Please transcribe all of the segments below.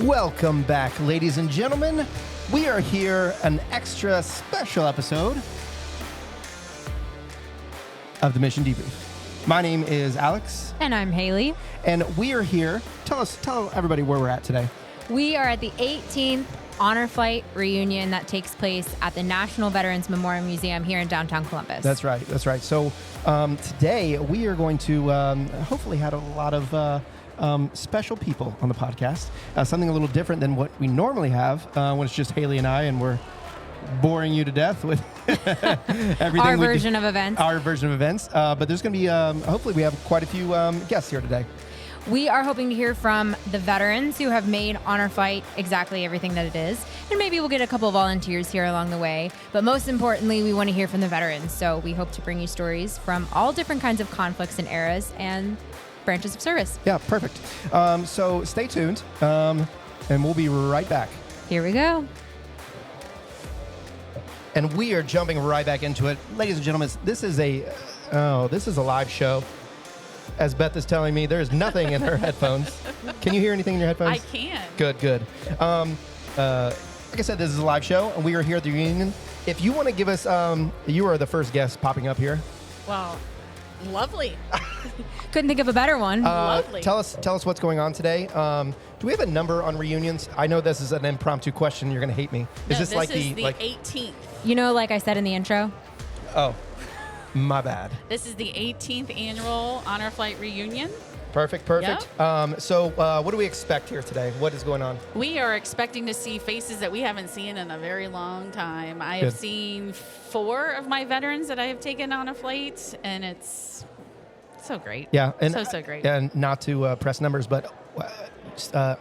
Welcome back, ladies and gentlemen. We are here, an extra special episode of the Mission Debrief. My name is Alex. And I'm Haley. And we are here. Tell everybody where we're at today. We are at the 18th Honor Flight reunion that takes place at the National Veterans Memorial Museum here in downtown Columbus. That's right. So today we are going to hopefully have a lot of special people on the podcast. Something a little different than what we normally have when it's just Haley and I, and we're boring you to death with everything. Our version of events. But there's going to be, hopefully we have quite a few guests here today. We are hoping to hear from the veterans who have made Honor Flight exactly everything that it is. And maybe we'll get a couple of volunteers here along the way. But most importantly, we want to hear from the veterans. So we hope to bring you stories from all different kinds of conflicts and eras and branches of service. Yeah, perfect. So stay tuned, and we'll be right back. Here we go. And we are jumping right back into it. Ladies and gentlemen, this is a live show. As Beth is telling me, there is nothing in her headphones. Can you hear anything in your headphones? I can. Good. Like I said, this is a live show, and we are here at the reunion. If you want to give us, you are the first guest popping up here. Well, lovely. Couldn't think of a better one. Lovely. Tell us what's going on today. Do we have a number on reunions? I know this is an impromptu question. You're going to hate me. This is the 18th. You know, like I said in the intro. Oh, my bad. This is the 18th annual Honor Flight reunion. Perfect. Yep. So what do we expect here today? What is going on? We are expecting to see faces that we haven't seen in a very long time. I have seen 4 of my veterans that I have taken on a flight, and it's so great. Yeah, and so great. And not to press numbers, but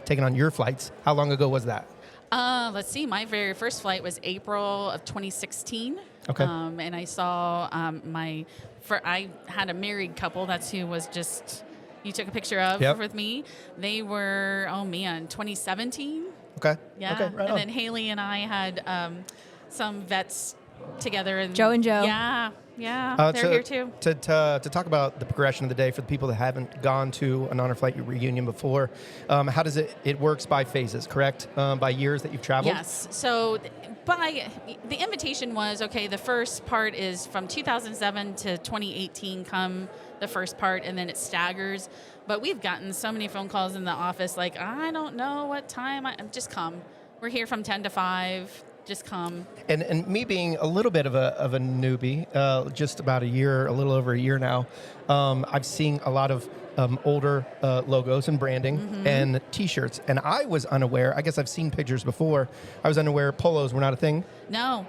taking on your flights, how long ago was that? Let's see. My very first flight was April of 2016. Okay. And I saw I had a married couple. That's who was just you took a picture of with me. They were 2017. Okay. Yeah. Okay. Right and on. then Haley and I had some vets together. And Joe and Joe. Yeah. They're here too. To talk about the progression of the day for the people that haven't gone to an Honor Flight reunion before, how does it works by phases, correct? By years that you've traveled? Yes. So the invitation was, okay, the first part is from 2007 to 2018 come the first part, and then it staggers. But we've gotten so many phone calls in the office like, I don't know what time, just come. We're here from 10 to 5. Just come. And me being a little bit of a newbie, just about a little over a year now, I've seen a lot of older logos and branding and T-shirts. And I was unaware. I guess I've seen pictures before. I was unaware polos were not a thing. No.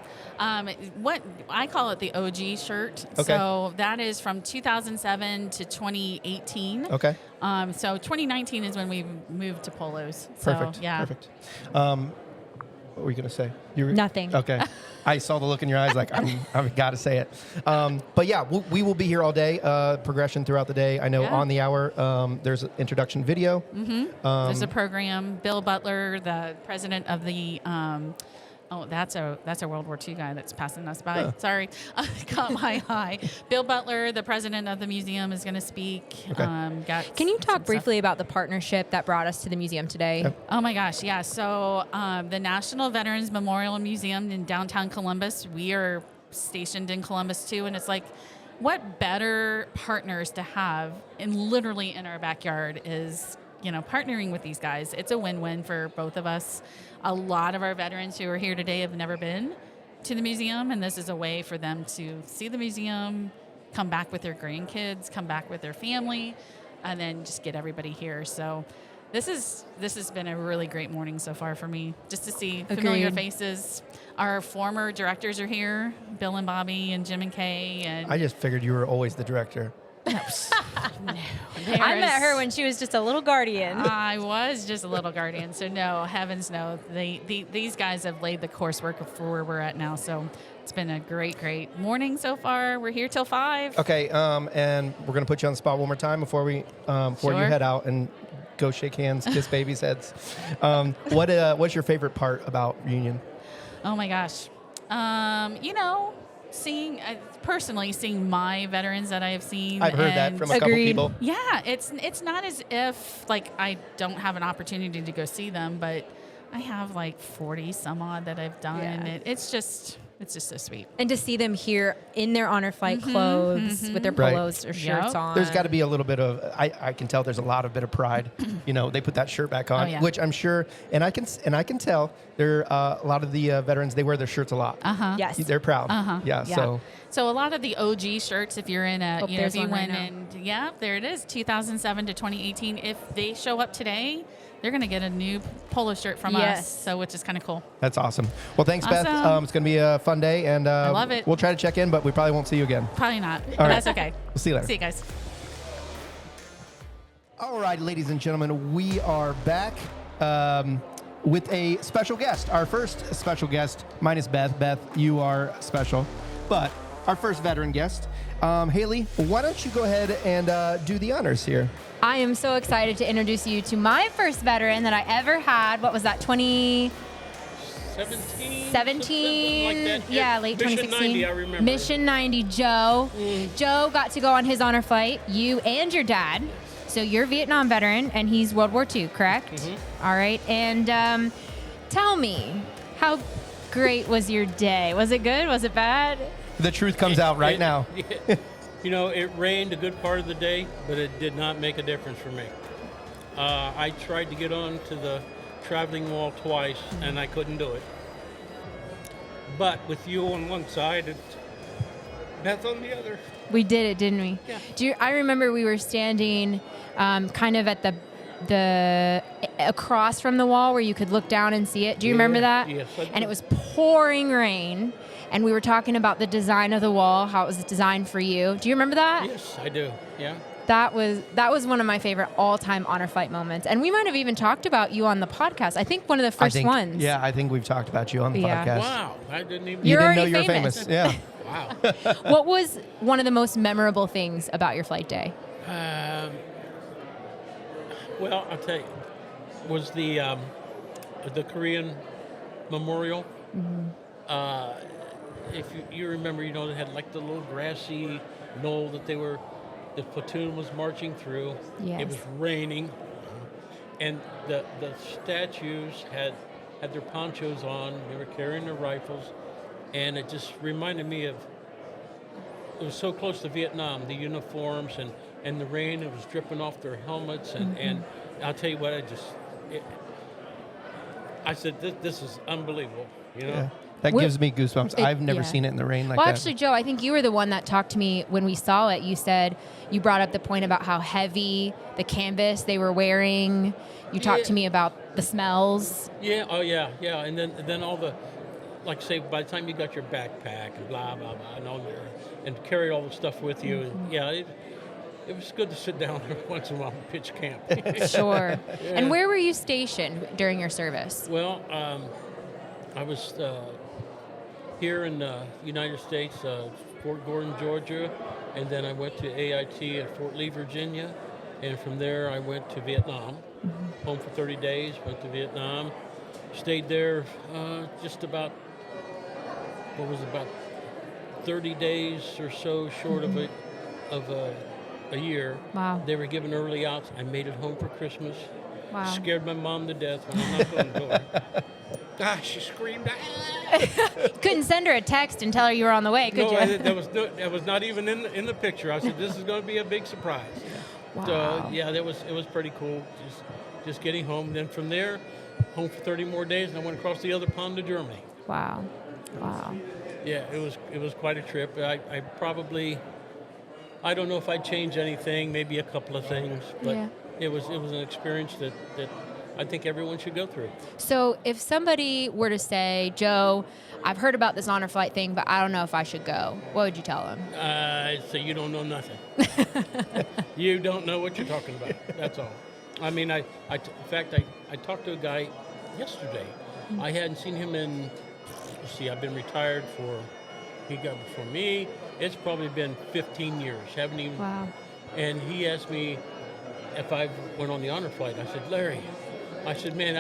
What I call it the OG shirt. Okay. So that is from 2007 to 2018. Okay. So 2019 is when we moved to polos. Perfect. So, yeah. Perfect. What were you going to say? Nothing. Okay. I saw the look in your eyes like, I've got to say it. But yeah, we will be here all day, progression throughout the day. I know on the hour, there's an introduction video. There's a program. Bill Butler, the president of the... that's a World War II guy that's passing us by. Sorry. Caught my eye. Bill Butler, the president of the museum, is going to speak. Okay. Can you talk briefly about the partnership that brought us to the museum today? Yep. Oh my gosh, yeah. So the National Veterans Memorial Museum in downtown Columbus, we are stationed in Columbus too, and it's like, what better partners to have literally in our backyard is, partnering with these guys. It's a win-win for both of us. A lot of our veterans who are here today have never been to the museum, and this is a way for them to see the museum, come back with their grandkids, come back with their family, and then just get everybody here. So this has been a really great morning so far for me, just to see familiar faces. Our former directors are here, Bill and Bobby and Jim and Kay. And I just figured you were always the director. No. I met her when she was just a little guardian. I was just a little guardian, so no, heavens no. These guys have laid the coursework for where we're at now, so it's been a great morning so far. We're here till 5. Okay, and we're going to put you on the spot one more time before you head out and go shake hands, kiss babies' heads. What's your favorite part about reunion? Oh my gosh. personally seeing my veterans that I have seen. I've heard that from a couple Agreed. people. Yeah, it's not as if like I don't have an opportunity to go see them, but I have like 40 some odd that I've done, Yeah. and it's just so sweet. And to see them here in their honor flight clothes with their Right. polos or shirts Yep. on. There's got to be a little bit of, I can tell there's a lot of bit of pride. They put that shirt back on, Oh, yeah. which I'm sure, and I can tell there a lot of the veterans, they wear their shirts a lot. Yes. They're proud. Yeah. So a lot of the OG shirts, if you're in a, Oh, if there's you one right went and there it is, 2007 to 2018. If they show up today, they're gonna get a new polo shirt from Yes. us. So which is kind of cool. That's awesome. Well, thanks, Beth. Awesome. It's going to be a fun day, and I love it. We'll try to check in, but we probably won't see you again. Probably not, but right. that's okay. We'll see you later. See you guys. All right, ladies and gentlemen, we are back with a special guest. Our first special guest, minus Beth. Beth, you are special. But our first veteran guest, Haley, why don't you go ahead and do the honors here? I am so excited to introduce you to my first veteran that I ever had. What was that, 2017? something like that. Yeah, late Mission 2016. 90, I remember. Mission 90, Joe. Joe got to go on his honor flight, you and your dad. So you're a Vietnam veteran, and he's World War II, correct? All right. And tell me, how great was your day? Was it good? Was it bad? The truth comes out right now. It rained a good part of the day, but it did not make a difference for me. I tried to get on to the traveling wall twice, and I couldn't do it. But with you on one side and Beth on the other. We did it, didn't we? Yeah. I remember we were standing kind of at the across from the wall where you could look down and see it. Do you remember that? Yes, I do. And it was pouring rain, and we were talking about the design of the wall, how it was designed for you. Do you remember that? Yes, I do. Yeah. That was one of my favorite all-time honor flight moments. And we might have even talked about you on the podcast. I think one of the first ones. Yeah, I think we've talked about you on the Yeah. podcast. Wow, I didn't even. You You're didn't know already you were famous. famous. Yeah. Wow. What was one of the most memorable things about your flight day? Well, I'll tell you, was the Korean memorial. If you remember, they had like the little grassy knoll that the platoon was marching through. Yes. It was raining, and the statues had their ponchos on. They were carrying their rifles, and it just reminded me of. It was so close to Vietnam, the uniforms and the rain. It was dripping off their helmets, and I'll tell you what, I said this is unbelievable. Yeah. That What- gives me goosebumps. I've never yeah. seen it in the rain like Well, that. actually, Joe, I think you were the one that talked to me when we saw it. You said you brought up the point about how heavy the canvas they were wearing. You talked to me about the smells. Yeah. Oh yeah. Yeah. And then all the, like say, by the time you got your backpack and blah blah blah and all and carry all the stuff with you, and yeah, it was good to sit down there once in a while and pitch camp. Sure. And where were you stationed during your service? Well, I was here in the United States, Fort Gordon, Georgia, and then I went to AIT at Fort Lee, Virginia, and from there I went to Vietnam. Home for 30 days, went to Vietnam, stayed there just about 30 days or so short of a year. Wow. They were giving early outs. I made it home for Christmas. Wow. Scared my mom to death when I knocked on the door. Gosh, she screamed. Couldn't send her a text and tell her you were on the way, could No, you? that was not even in the picture. I said, this is going to be a big surprise. Wow. So yeah, it was pretty cool. Just getting home. Then from there, home for 30 more days, and I went across the other pond to Germany. Wow. Wow. Yeah, it was quite a trip. I probably, I don't know if I'd change anything, maybe a couple of things, but Yeah. it was an experience that I think everyone should go through. So if somebody were to say, Joe, I've heard about this honor flight thing, but I don't know if I should go, what would you tell them? So you don't know nothing. You don't know what you're talking about. That's all. I mean, in fact, I talked to a guy yesterday. I hadn't seen him in, I've been retired he got before me. It's probably been 15 years. Haven't even. Wow. And he asked me if I went on the honor flight. I said, Larry, man,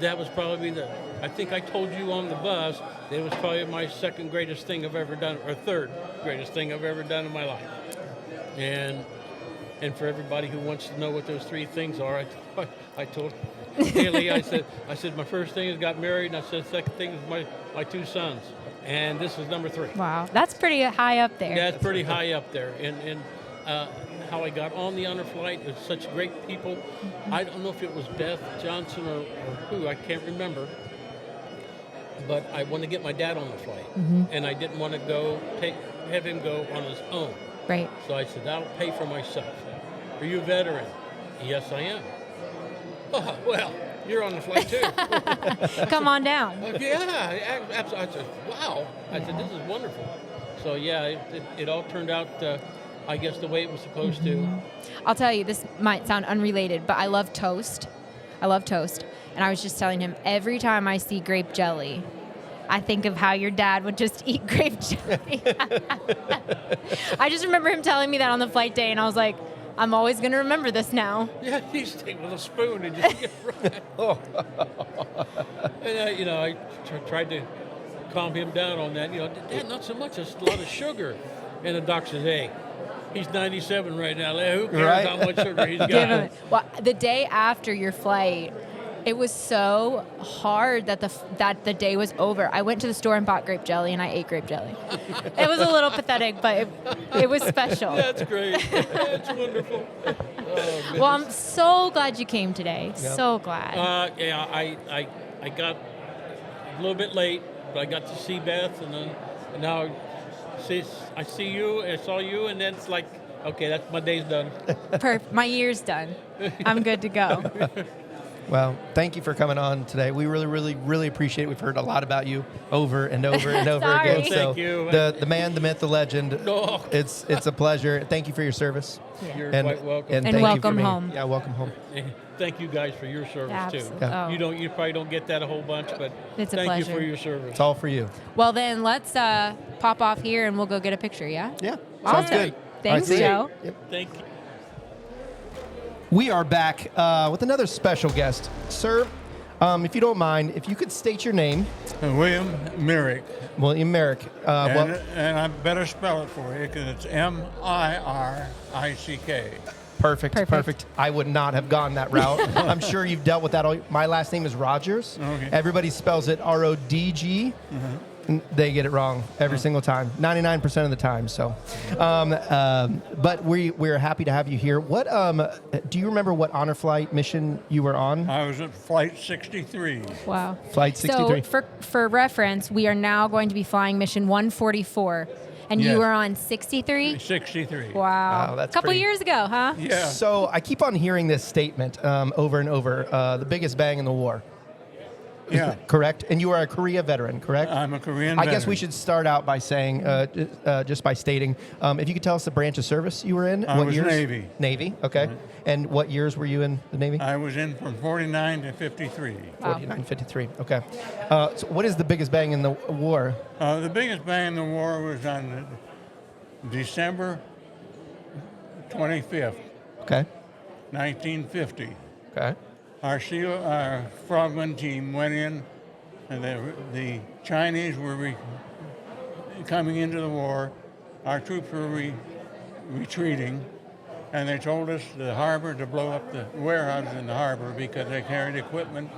that was probably I think I told you on the bus, that it was probably my second greatest thing I've ever done, or third greatest thing I've ever done in my life. And for everybody who wants to know what those three things are, I told Haley, I said my first thing is got married, and I said second thing is my two sons. And this is number 3. Wow, that's pretty high up there. That's pretty high up there. And how I got on the honor flight is such great people. I don't know if it was Beth Johnson or who, I can't remember. But I wanted to get my dad on the flight, and I didn't want to have him go on his own. Right. So I said, I'll pay for myself. Are you a veteran? Yes, I am. Oh, well, you're on the flight too. Come on down. Yeah, absolutely. I said, wow. I said, this is wonderful. So yeah, it all turned out, I guess, the way it was supposed to. I'll tell you, this might sound unrelated, but I love toast. And I was just telling him, every time I see grape jelly, I think of how your dad would just eat grape jelly. I just remember him telling me that on the flight day, and I was like, I'm always going to remember this now. Yeah, he used to take with a spoon and just get right. And, I tried to calm him down on that. Dad, not so much. It's a lot of sugar. And the doc says, hey, he's 97 right now. Who cares how much sugar he's got? Give him. Well, the day after your flight, it was so hard that the day was over. I went to the store and bought grape jelly, and I ate grape jelly. It was a little pathetic, but it was special. That's great. That's wonderful. Oh, well, I'm so glad you came today. Yep. So glad. Yeah, I got a little bit late, but I got to see Beth, and now I see you, I saw you, and then it's like, okay, that's my day's done. Perfect. My year's done. I'm good to go. Well, thank you for coming on today. We really, really, really appreciate it. We've heard a lot about you over and over and over Sorry. again. Well, So thank you. the man, the myth, the legend. Oh. It's a pleasure. Thank you for your service. Yeah. You're quite welcome. And thank you for welcome being- home. Yeah, welcome home. Thank you guys for your service Absolutely. too. Yeah. Oh. You probably don't get that a whole bunch, but It's a thank you pleasure. for your service. It's all for you. Well, then let's pop off here and we'll go get a picture, yeah? Yeah. Awesome. Sounds good. Thanks, All right, see you. Joe. Yep. Thank you. We are back with another special guest. Sir, if you don't mind, if you could state your name. William Merrick. William Merrick. And I better spell it for you because it's Mirick. Perfect. I would not have gone that route. I'm sure you've dealt with that. My last name is Rogers. Okay. Everybody spells it RODG. They get it wrong every single time, 99% of the time. So, but we're happy to have you here. What do you remember? What honor flight mission you were on? I was at Flight 63. Wow. Flight 63. So for reference, we are now going to be flying mission 144. And you Yes. were on 63? 63. Wow. Wow, that's a couple pretty- years ago, huh? Yeah. So I keep on hearing this statement over and over: the biggest bang in the war. Yeah. Correct. And you are a Korea veteran, correct? I'm a Korean I guess veteran. we should start out by saying, just by stating, if you could tell us the branch of service you were in. I what was years? Navy. Navy, okay. And what years were you in the Navy? I was in from 49 to 53. Wow. 49, 53, okay. So what is the biggest bang in the war? The biggest bang in the war was on December 25th, Okay, 1950. okay. Our frogman team went in, and the Chinese were coming into the war. Our troops were retreating, and they told us the harbor to blow up the warehouses in the harbor because they carried equipment.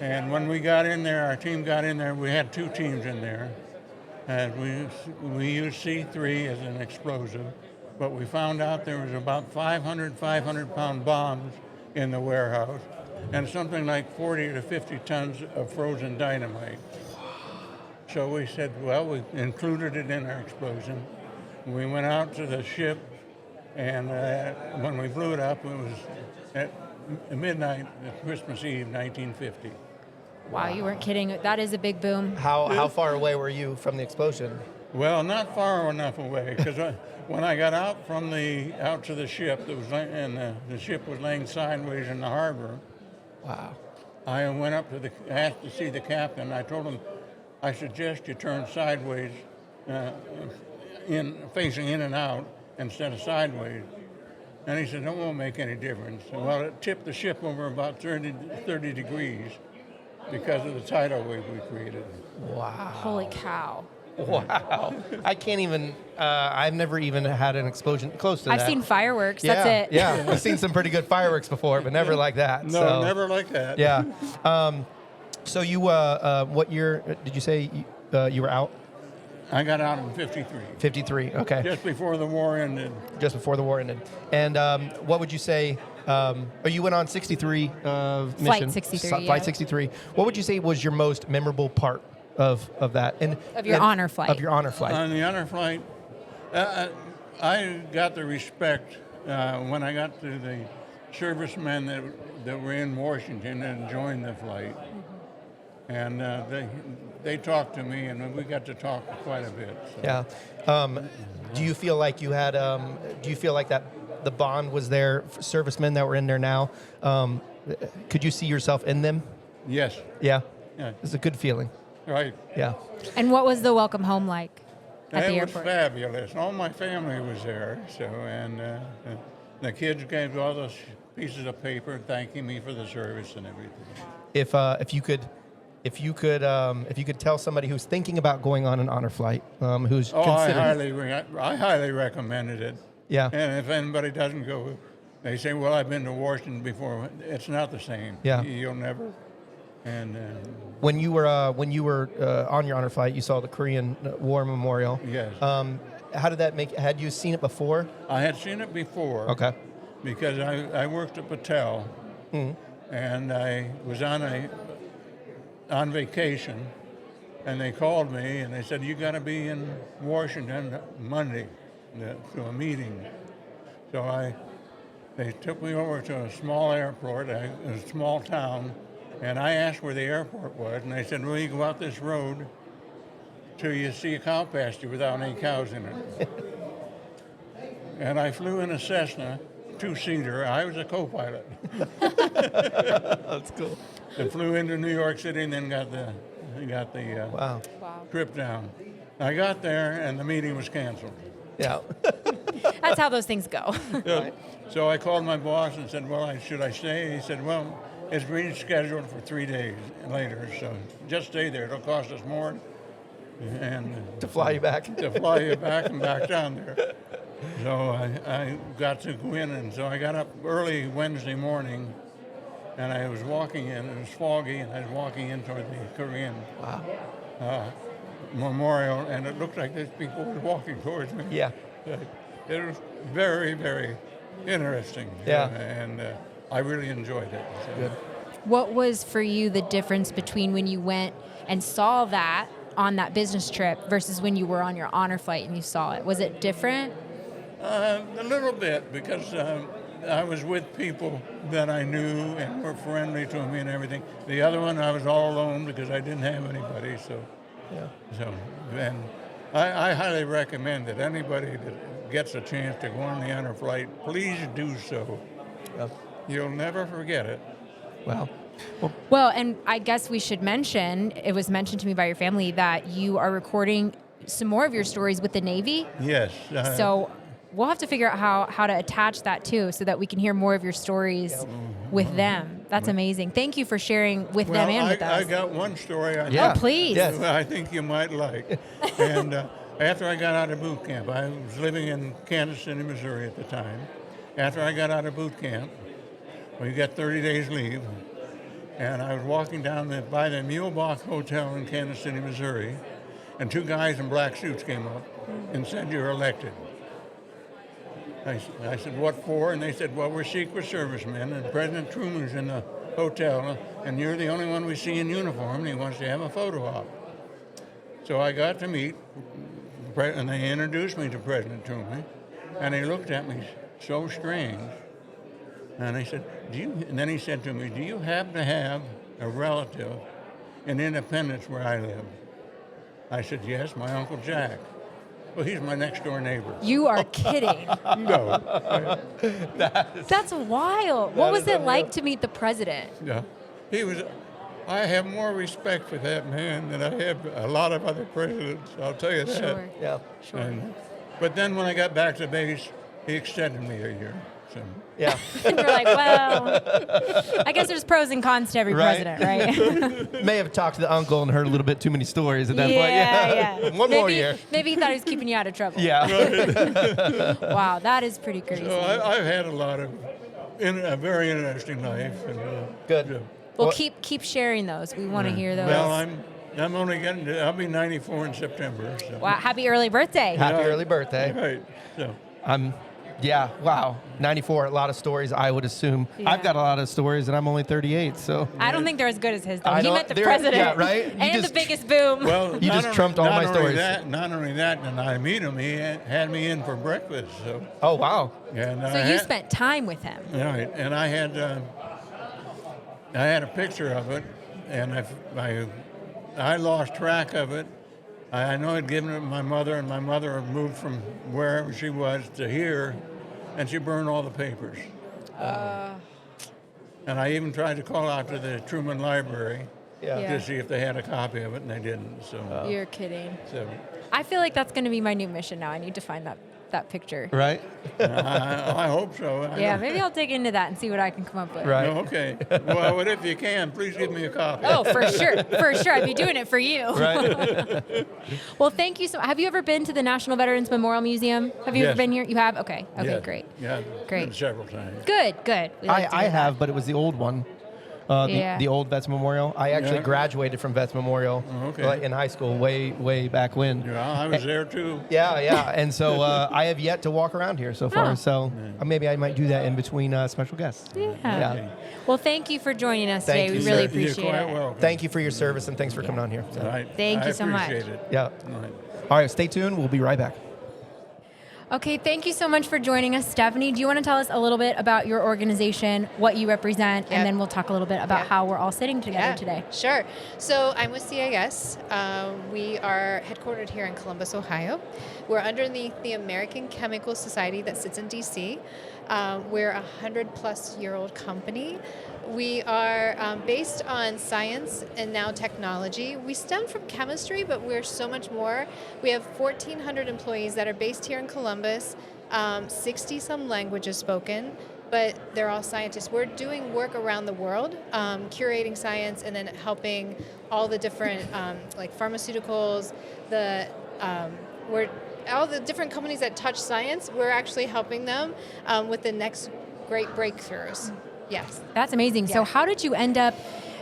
And when we got in there, our team got in there. We had two teams in there, and we used C3 as an explosive. But we found out there was about 500-pound bombs in the warehouse, and something like 40 to 50 tons of frozen dynamite. So we said, well, we included it in our explosion. We went out to the ship, and when we blew it up, it was at midnight, Christmas Eve, 1950. Wow, you weren't kidding. That is a big boom. How far away were you from the explosion? Well, not far enough away, because when I got out to the ship, the ship was laying sideways in the harbor. Wow. I went up asked to see the captain. I told him, I suggest you turn sideways, facing in and out instead of sideways. And he said, it won't make any difference. Well, it tipped the ship over about 30 degrees. because of the tidal wave we created. Wow. Holy cow. Wow. I can't even, I've never even had an explosion close to that. I've seen fireworks. Yeah, That's it. Yeah, I've seen some pretty good fireworks before, but never like that. No, so. never like that. Yeah. So you, what year did you say you were out? I got out in 53, 53. Okay. just before the war ended. Just before the war ended. And what would you say? You went on 63 mission. 63, Flight yeah. 63. What would you say was your most memorable part of that? And Of your honor flight. Of your honor flight. On the honor flight, I got the respect when I got to the servicemen that were in Washington and joined the flight. And they talked to me, and we got to talk quite a bit. So. Yeah. Do you feel like you had? Do you feel like that the bond was there? For servicemen that were in there now. Could you see yourself in them? Yes. Yeah. Yeah. It's a good feeling. Right. Yeah. And what was the welcome home like at the It was airport? fabulous. All my family was there. So, and the kids gave all those pieces of paper thanking me for the service and everything. If you could tell somebody who's thinking about going on an honor flight, who's Oh, I considering, highly recommended it. yeah, And if anybody doesn't go, they say, "Well, I've been to Washington before." It's not the same. Yeah. You'll never. And when you were on your honor flight, you saw the Korean War Memorial. yes, How did that make? Had you seen it before? I had seen it before. Okay. Because I worked at Patel, and I was on vacation, and they called me and they said, "You got to be in Washington Monday to a meeting." So they took me over to a small airport, a small town, and I asked where the airport was, and they said, "Well, you go out this road till you see a cow pasture without any cows in it." And I flew in a Cessna, two-seater. I was a co-pilot. That's cool. And flew into New York City and then got the Wow. trip down. I got there and the meeting was canceled. Yeah. That's how those things go. So I called my boss and said, "Well, should I stay?" He said, "Well, it's rescheduled for 3 days later, so just stay there. It'll cost us more and To fly you back. to fly you back and back down there." So I got to go in, and so I got up early Wednesday morning, and I was walking in. It was foggy, and I was walking in toward the Korean memorial, and it looked like there's people were walking towards me. Yeah. It was very, very interesting. Yeah. And I really enjoyed it. So. Good. What was for you the difference between when you went and saw that on that business trip versus when you were on your honor flight and you saw it? Was it different? A little bit, because I was with people that I knew and were friendly to me and everything. The other one, I was all alone because I didn't have anybody. So, and I highly recommend that anybody that gets a chance to go on the honor flight, please do so. Yeah. You'll never forget it. Wow. Well, and I guess we should mention, it was mentioned to me by your family that you are recording some more of your stories with the Navy. Yes. So we'll have to figure out how to attach that too so that we can hear more of your stories with them. That's amazing. Thank you for sharing with them and with us. I got one story Yeah. Oh, please. Yes. I think you might like. And after I got out of boot camp, I was living in Kansas City, Missouri at the time. After I got out of boot camp, well, you got 30 days leave, and I was walking down by the Mulebach Hotel in Kansas City, Missouri, and two guys in black suits came up and said, "You're elected." I said, "What for?" And they said, "Well, we're Secret Servicemen, and President Truman's in the hotel, and you're the only one we see in uniform, and he wants to have a photo op." So I got to meet, and they introduced me to President Truman, and he looked at me so strange, and I said, and then he said to me, "Do you happen to have a relative in Independence where I live?" I said, "Yes, my Uncle Jack." "Well, he's my next door neighbor." You are kidding. No. That's wild. What was is it unreal. like to meet the president? Yeah. He was. I have more respect for that man than I have a lot of other presidents. I'll tell you that. Sure. Yeah. Sure. But then when I got back to base, he extended me a year. So. Yeah. And we're like, well, I guess there's pros and cons to every Right. president, right? May have talked to the uncle and heard a little bit too many stories at that point. Yeah. One more year. Maybe he thought he was keeping you out of trouble. Yeah. Wow, that is pretty crazy. So I've had a very interesting life. And, Good. yeah. Well, keep sharing those. We want to hear those. Well, I'm only I'll be 94 in September. So. Wow, happy early birthday. Happy early birthday. Right. So. Yeah, wow. 94, a lot of stories, I would assume. Yeah. I've got a lot of stories, and I'm only 38, so. I don't think they're as good as his, though. I He know, met the they're- president. yeah, right? You And just- the biggest boom. Well, You just trumped all my stories. Not only that, and I meet him. He had me in for breakfast. So. Oh, wow. And so you spent time with him. Right, and I had a picture of it, and I lost track of it. I know I'd given it to my mother, and my mother had moved from wherever she was to here, and she burned all the papers. And I even tried to call out to the Truman Library Yeah. to see if they had a copy of it, and they didn't. So, You're kidding. so I feel like that's going to be my new mission now. I need to find that picture. Right? I hope so. Yeah, maybe I'll dig into that and see what I can come up with. Right. No, okay. Well, but if you can, please give me a copy. Oh, for sure. For sure. I'd be doing it for you. Right? Well, thank you so much. Have you ever been to the National Veterans Memorial Museum? Have you Yes. ever been here? You have? Okay. Okay, Yeah, great. Yeah, Great. been several times. Good. We like to I hear have, that. but it was the old one. Yeah. The old Vets Memorial. I actually Yeah. graduated from Vets Memorial Okay. in high school, way back when. Yeah, I was there too. Yeah. And so I have yet to walk around here so far. Oh. So maybe I might do that in between special guests. Yeah. Well, thank you for joining us Thank today. you, We really sir. appreciate You're quite it. welcome. Thank you for your service and thanks for coming on here. So, Right. Thank you so much. I appreciate it. yeah. Right. All right, stay tuned. We'll be right back. Okay, thank you so much for joining us. Stephanie, do you want to tell us a little bit about your organization, what you represent, and then we'll talk a little bit about how we're all sitting together today? Sure. So I'm with CAS. We are headquartered here in Columbus, Ohio. We're underneath the American Chemical Society that sits in DC. We're a 100-plus-year-old company. We are based on science and now technology. We stem from chemistry, but we're so much more. We have 1,400 employees that are based here in Columbus, 60-some languages spoken, but they're all scientists. We're doing work around the world, curating science and then helping all the different, like pharmaceuticals, all the different companies that touch science, we're actually helping them with the next great breakthroughs. Yes. That's amazing. So Yeah. how did you end up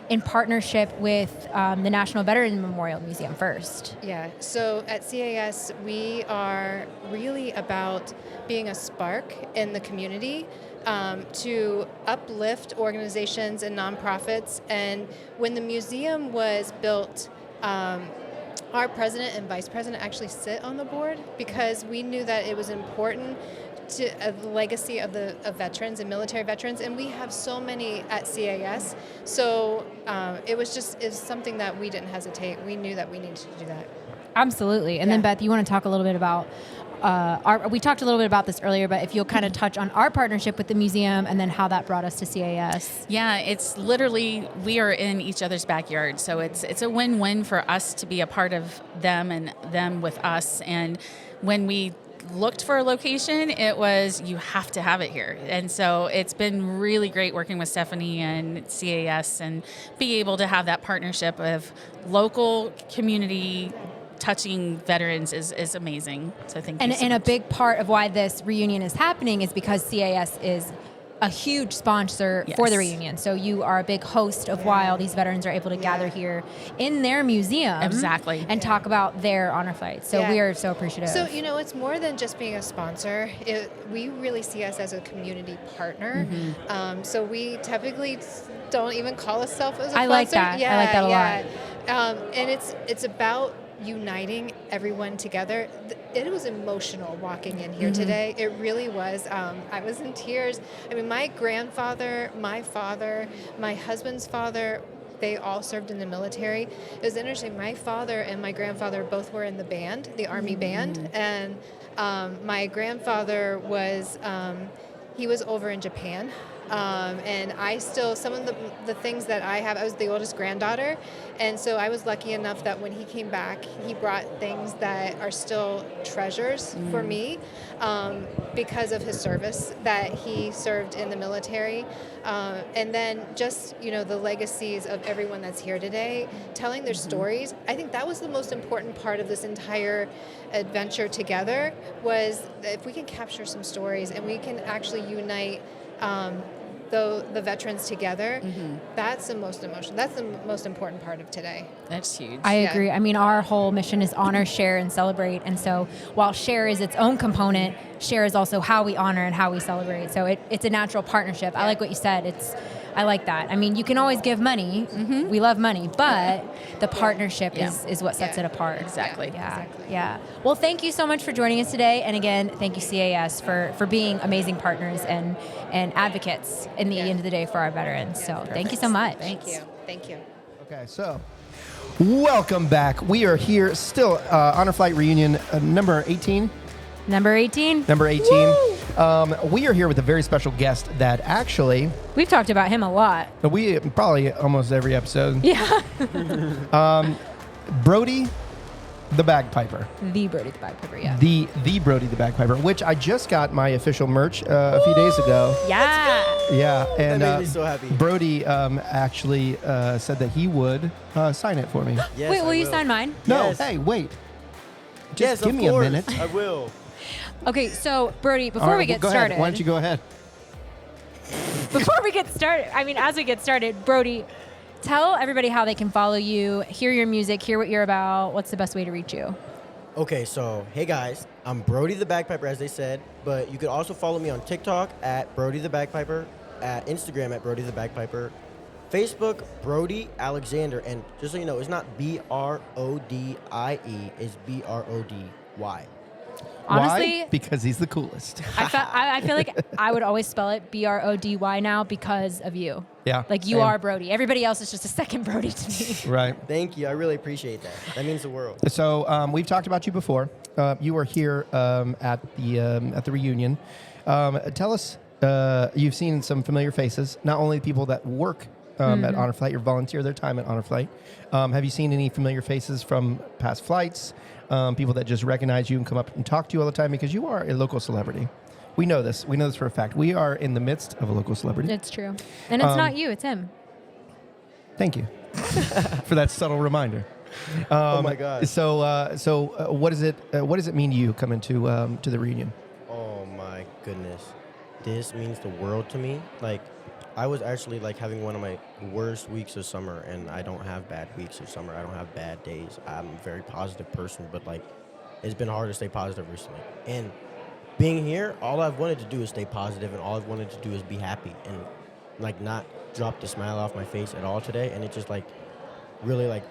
in partnership with the National Veterans Memorial Museum first? Yeah, so at CAS, we are really about being a spark in the community to uplift organizations and nonprofits. And when the museum was built, our president and vice president actually sit on the board because we knew that it was important to the legacy of veterans and military veterans, and we have so many at CAS. So it was something that we didn't hesitate. We knew that we needed to do that. Absolutely. And then Yeah. Beth, you want to talk a little bit about we talked a little bit about this earlier, but if you'll kind of touch on our partnership with the museum and then how that brought us to CAS. Yeah, it's literally, we are in each other's backyard. So it's a win-win for us to be a part of them and them with us. And when we looked for a location, it was, you have to have it here. And so it's been really great working with Stephanie and CAS and be able to have that partnership of local community touching veterans is amazing. So thank you so And a much. big part of why this reunion is happening is because CAS is a huge sponsor for the Yes. reunion. So you are a big host of why all these veterans are able to gather here in their museum. Exactly. And talk about their honor flights. So Yeah. we are so appreciative. So, it's more than just being a sponsor. We really see us as a community partner. So we typically don't even call ourselves as a sponsor. I like that. I like that a lot. And it's about uniting everyone together. It was emotional walking in here today. It really was. I was in tears. I mean, my grandfather, my father, my husband's father, they all served in the military. It was interesting. My father and my grandfather both were in the band, the Army band, and my grandfather was he was over in Japan And I still, some of the things that I have, I was the oldest granddaughter. And so I was lucky enough that when he came back, he brought things that are still treasures for me because of his service that he served in the military. And then just, the legacies of everyone that's here today, telling their stories. I think that was the most important part of this entire adventure together, was if we can capture some stories and we can actually unite the veterans together, that's the most emotional. That's the most important part of today. That's huge. I Yeah. agree. I mean, our whole mission is honor, share, and celebrate. And so while share is its own component, share is also how we honor and how we celebrate. So it's a natural partnership. I like what you said. I like that. I mean, you can always give money. We love money, but the partnership is what sets Yeah. it apart. Exactly. Yeah. Exactly. Yeah. Well, thank you so much for joining us today. And again, thank you, CAS, for being amazing partners and advocates in the end of the day for our veterans. So thank you so much. Thank you. Thank you. Okay, so welcome back. We are here still, Honor Flight Reunion number 18. Number 18. Number 18. We are here with a very special guest that actually, We've talked about him a lot. we probably almost every episode. Yeah. Brody the Bagpiper. The Brody the Bagpiper, yeah. The Brody the Bagpiper, which I just got my official merch a few days ago. Yeah. Yeah, and That made me so happy. Brody actually said that he would sign it for me. Yes, Wait, I will you sign mine? No, Yes. hey, wait. Just Yes, give of me a course. minute. I will. Okay, so Brody, All before right, we get go started, ahead. Why don't you go ahead? before we get started, as we get started, Brody, tell everybody how they can follow you, hear your music, hear what you're about. What's the best way to reach you? Okay, so hey guys, I'm Brody the Bagpiper, as they said, but you could also follow me on TikTok at Brody the Bagpiper, at Instagram at Brody the Bagpiper, Facebook Brody Alexander, and just so you know, it's not Brodie, it's Brody. Honestly, Why? Because he's the coolest. I feel like I would always spell it Brody now because of you. Yeah. Like you same. are Brody. Everybody else is just a second Brody to me. Right. Thank you, I really appreciate that. That means the world. So we've talked about you before. You were here at the reunion. Tell us, you've seen some familiar faces. Not only people that work at Honor Flight, or volunteer their time at Honor Flight. Have you seen any familiar faces from past flights? People that just recognize you and come up and talk to you all the time, because you are a local celebrity. We know this. We know this for a fact. We are in the midst of a local celebrity. It's true. And it's not you, it's him. Thank you for that subtle reminder. Oh my God. So what does it mean to you coming to the reunion? Oh my goodness. This means the world to me. Like, I was actually like having one of my worst weeks of summer, and I don't have bad weeks of summer. I don't have bad days. I'm a very positive person, but like, it's been hard to stay positive recently. And being here, all I've wanted to do is stay positive, and all I've wanted to do is be happy and like not drop the smile off my face at all today. And it just like really like,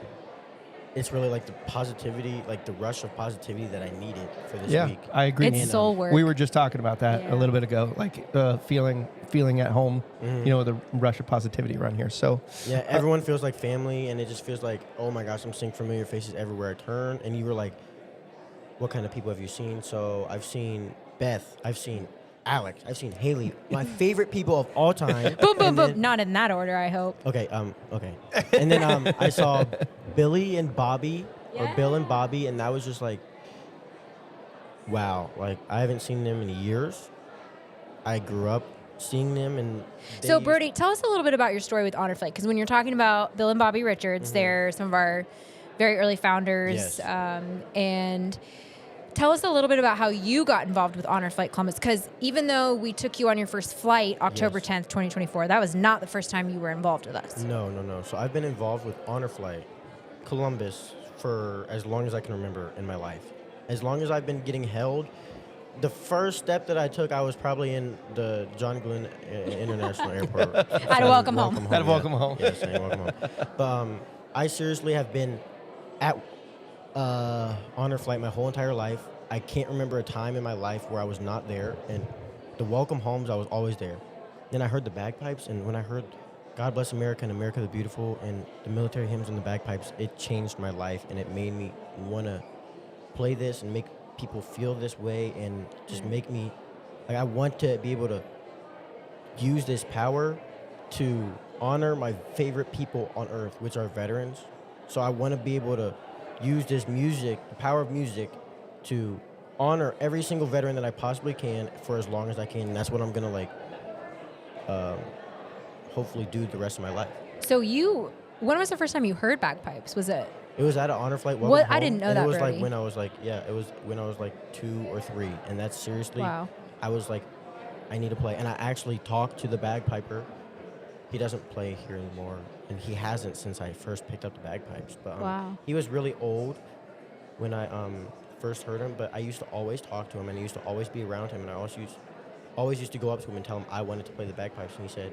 it's really like the positivity, like the rush of positivity that I needed for this Yeah, week. I agree. It's soul work. We were just talking about that Yeah. a little bit ago, like feeling at home, the rush of positivity around here. So Yeah, everyone feels like family, and it just feels like, oh my gosh, I'm seeing familiar faces everywhere I turn. And you were like, what kind of people have you seen? So I've seen Beth, I've seen Alex, I've seen Haley, my favorite people of all time. Boom, boom, And boom. then- Not in that order, I hope. Okay, okay. And then I saw Billy and Bobby, or Bill and Bobby, and that was just like, wow. Like, I haven't seen them in years. I grew up seeing them, and So, Brody, tell us a little bit about your story with Honor Flight, because when you're talking about Bill and Bobby Richards, they're some of our very early founders. Yes. And tell us a little bit about how you got involved with Honor Flight Columbus, because even though we took you on your first flight October Yes. 10th, 2024, that was not the first time you were involved with us. No. So I've been involved with Honor Flight Columbus for as long as I can remember in my life. As long as I've been getting held. The first step that I took, I was probably in the John Glenn International Airport. At a welcome home. At a welcome home. Yes, saying welcome home. But I seriously have been at Honor Flight my whole entire life. I can't remember a time in my life where I was not there. And the welcome homes, I was always there. Then I heard the bagpipes, and when I heard God Bless America and America the Beautiful and the military hymns and the bagpipes, it changed my life, and it made me want to play this and make people feel this way, and just make me, like, I want to be able to use this power to honor my favorite people on earth, which are veterans. So I want to be able to use this music, the power of music, to honor every single veteran that I possibly can for as long as I can. And that's what I'm going to like hopefully do the rest of my life. So when was the first time you heard bagpipes? Was it? It was at an honor flight. What? Home, I didn't know and that, it was Brody. like when I was like, it was when I was like 2 or 3. And that's seriously, Wow. I was like, I need to play. And I actually talked to the bagpiper. He doesn't play here anymore, and he hasn't since I first picked up the bagpipes. But Wow. he was really old when I first heard him, but I used to always talk to him, and I used to always be around him, and I always used to go up to him and tell him I wanted to play the bagpipes, and he said,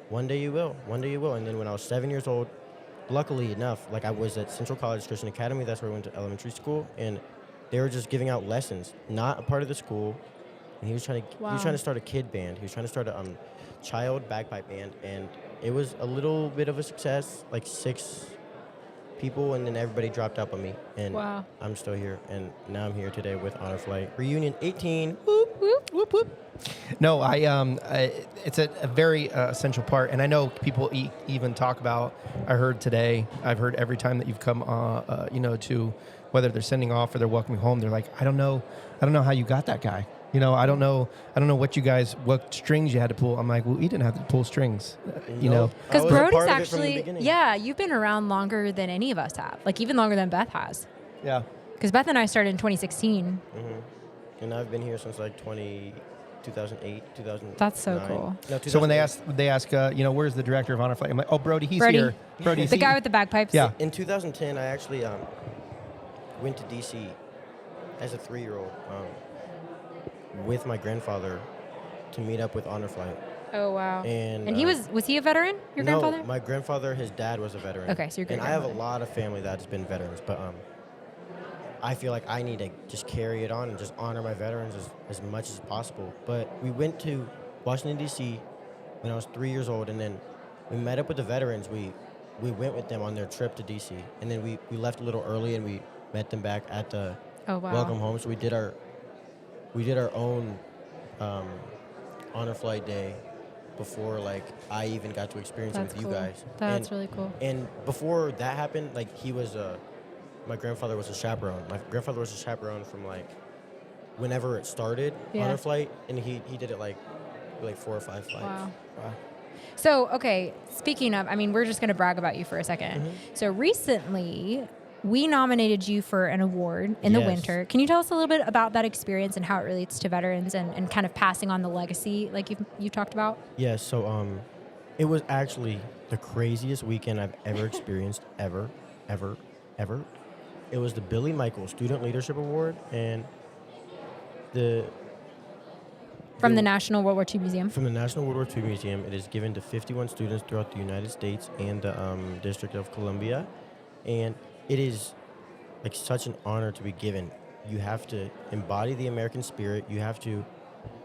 one day you will, one day you will. And then when I was 7 years old, luckily enough, like I was at Central College Christian Academy, that's where I went to elementary school, and they were just giving out lessons, not a part of the school. And he was trying to start a kid band. He was trying to start a child bagpipe band, and it was a little bit of a success, like 6 people, and then everybody dropped out on me. And Wow. I'm still here, and now I'm here today with Honor Flight Reunion 18. Whoop, whoop. Whoop, whoop. No, it's a very essential part, and I know people even talk about. I heard today. I've heard every time that you've come, to whether they're sending off or they're welcoming home. They're like, I don't know how you got that guy. I don't know what strings you had to pull. I'm like, well, he didn't have to pull strings, No, Because I was a Brody's part of it from the actually, beginning. yeah, you've been around longer than any of us have. Like even longer than Beth has. Yeah. Because Beth and I started in 2016. And I've been here since like 2008, 2009. That's so cool. No, So when 2008. they ask, where's the director of Honor Flight? I'm like, oh, Brody, he's Brody. here. Brody, The guy with the bagpipes. Yeah. In 2010, I actually went to DC as a 3-year-old with my grandfather to meet up with Honor Flight. Oh wow. And he was he a veteran? Your no, grandfather? my grandfather, his dad was a veteran. Okay, so your And I have a great-grandfather. lot of family that's been veterans, but I feel like I need to just carry it on and just honor my veterans as much as possible. But we went to Washington, D.C. when I was 3 years old, and then we met up with the veterans. We went with them on their trip to D.C., and then we left a little early, and we met them back at the Oh wow. welcome home. So we did our own honor flight day before like I even got to experience That's it with cool. you guys. That's really cool. And before that happened, like he was my grandfather was a chaperone. My grandfather was a chaperone from like whenever it started, Yeah. honor flight, and he did it like 4 or 5 flights. Wow. Wow. So, okay, speaking of, we're just going to brag about you for a 2nd. So recently, we nominated you for an award in the Yes. winter. Can you tell us a little bit about that experience and how it relates to veterans and kind of passing on the legacy like you talked about? Yeah, so it was actually the craziest weekend I've ever experienced, ever. It was the Billy Michael Student Leadership Award, and From the National World War II Museum. From the National World War II Museum, it is given to 51 students throughout the United States and the District of Columbia, and it is like such an honor to be given. You have to embody the American spirit. You have to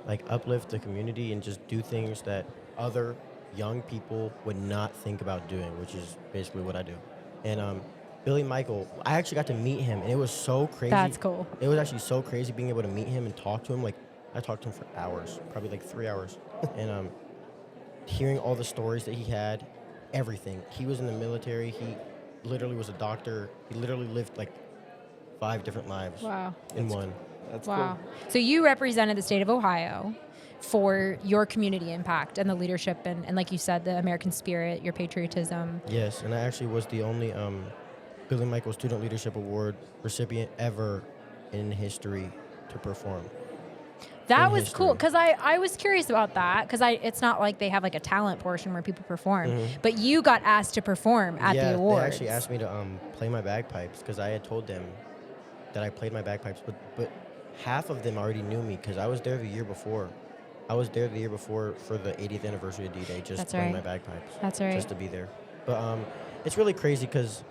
like uplift the community and just do things that other young people would not think about doing, which is basically what I do. And Billy Michael, I actually got to meet him, and it was so crazy. That's cool. It was actually so crazy being able to meet him and talk to him. Like, I talked to him for hours, probably like 3 hours. And hearing all the stories that he had, everything. He was in the military. He literally was a doctor. He literally lived like 5 different lives Wow. in one. That's Wow. So you represented the state of Ohio for your community impact and the leadership and like you said, the American spirit, your patriotism. Yes, and I actually was the only Billy Michael Student Leadership Award recipient ever in history to perform. That in was history. cool because I was curious about that because it's not like they have like a talent portion where people perform, but you got asked to perform at the awards. They actually asked me to play my bagpipes because I had told them that I played my bagpipes, but half of them already knew me because I was there the year before. I was there the year before for the 80th anniversary of D-Day, just That's playing right. my bagpipes. That's right. Just to be there. But it's really crazy because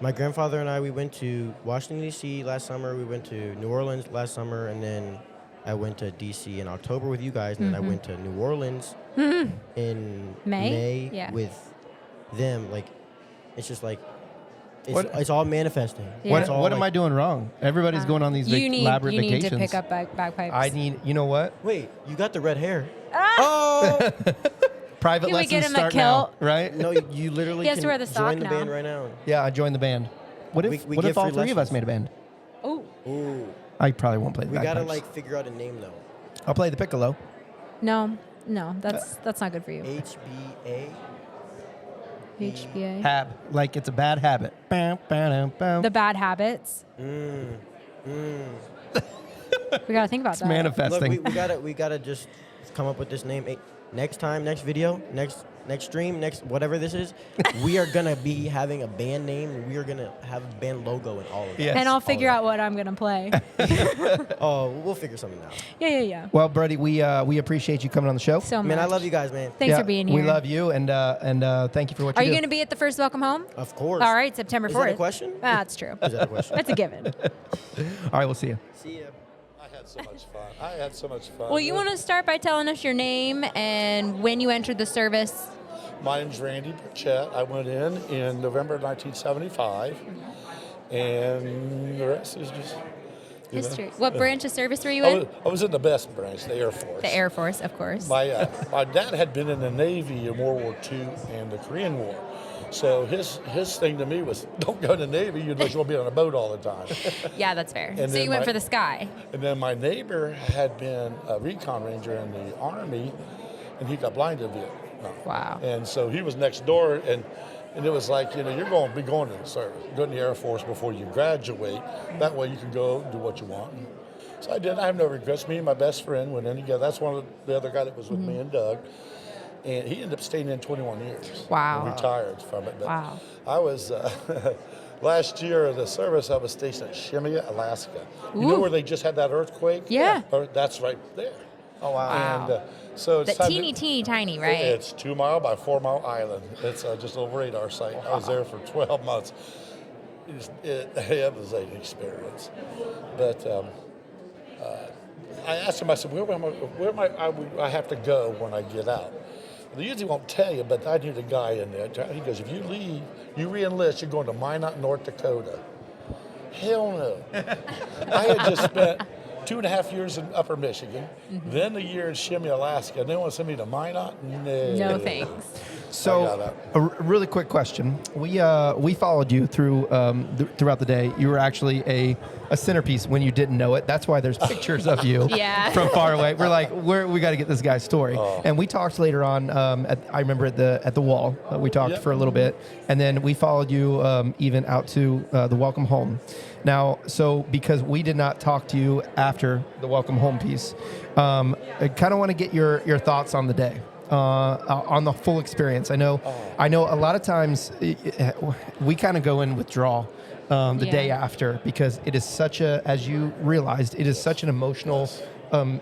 my grandfather and I, we went to Washington, D.C. last summer. We went to New Orleans last summer, and then I went to D.C. in October with you guys, and then I went to New Orleans in May? Yeah. with them. Like, it's just like It's all manifesting. Yeah. It's all What am like- I doing wrong? Everybody's going on these elaborate you need vacations. to pick up bagpipes. I need, you know what? Wait, you got the red hair. Ah! Private Can we lessons get him a start now, kilt? right? No, you literally He has to can wear the sock join the now. band right now. Yeah, I joined the band. What if We what if give all free three of us lessons. made a band? Oh Ooh, I probably won't play the we gotta bagpipes. like figure out a name though. I'll play the piccolo. no, that's not good for you. HBA. HBA. Hab, like it's a bad habit. Bam, bam, bam. The bad habits. We gotta think about It's that. manifesting. Look, we gotta just come up with this name. Hey, next time, next video, next stream, next whatever this is, we are gonna be having a band name. And we are gonna have a band logo and all of that. Yes. And I'll All figure of out what I'm gonna play. that. Oh, we'll figure something out. Yeah. Well, Brody, we appreciate you coming on the show. So much. Man, I love you guys, man. Thanks Yeah, for being here. We love you, and thank you for what Are you you do. going to be at the first Welcome Home? Of course. All right, September 4th. Is that a question? That's true. Is that a question? That's a given. All right, we'll see you. See ya. I had so much fun. I had so much fun. Well, you want to start by telling us your name and when you entered the service? My name's Randy Burchett. I went in November of 1975, and the rest is just you know. History. What branch of service were you I in? was, I was in the best branch, the Air Force. The Air Force, of course. My dad had been in the Navy in World War II and the Korean War. So his thing to me was, don't go to the Navy unless you'll be on a boat all the time. Yeah, that's fair. So then you went my- for the sky. And then my neighbor had been a recon ranger in the Army, and he got blinded in Vietnam. Wow. And so he was next door, and it was like, you know, you're going to be going to the service, go to the Air Force before you graduate. That way you can go do what you want. And so I did. I have no regrets. Me and my best friend went in together. That's one of the other guy that was with me and Doug. And he ended up staying in 21 years. Wow. And retired from it. But Wow. I was, last year of the service, I was stationed at Shemya, Alaska. You know Ooh. where they just had that earthquake? Yeah. That's right there. Oh, wow. And so it's The time to- teeny tiny, right? It's 2 mile by 4 mile island. It's just a little radar site. I was there for 12 months. It was an experience. But I asked him, I said, where am I have to go when I get out? They usually won't tell you, but I knew the guy in there. He goes, if you leave, you re-enlist, you're going to Minot, North Dakota. Hell no. I had just spent 2.5 years in Upper Michigan, then a year in Shemya, Alaska, and they want to send me to Minot? No thanks. I got So, it. a really quick question. We followed you through throughout the day. You were actually a centerpiece when you didn't know it. That's why there's pictures of you Yeah. from far away. We're like, we got to get this guy's story. And we talked later on. I remember at the wall. We talked Yep. for a little bit, and then we followed you even out to the welcome home. Now, so because we did not talk to you after the welcome home piece, I kind of want to get your thoughts on the day. On the full experience. I know a lot of times we kind of go in withdrawal the day after because it is such as you realized, it is such an emotional,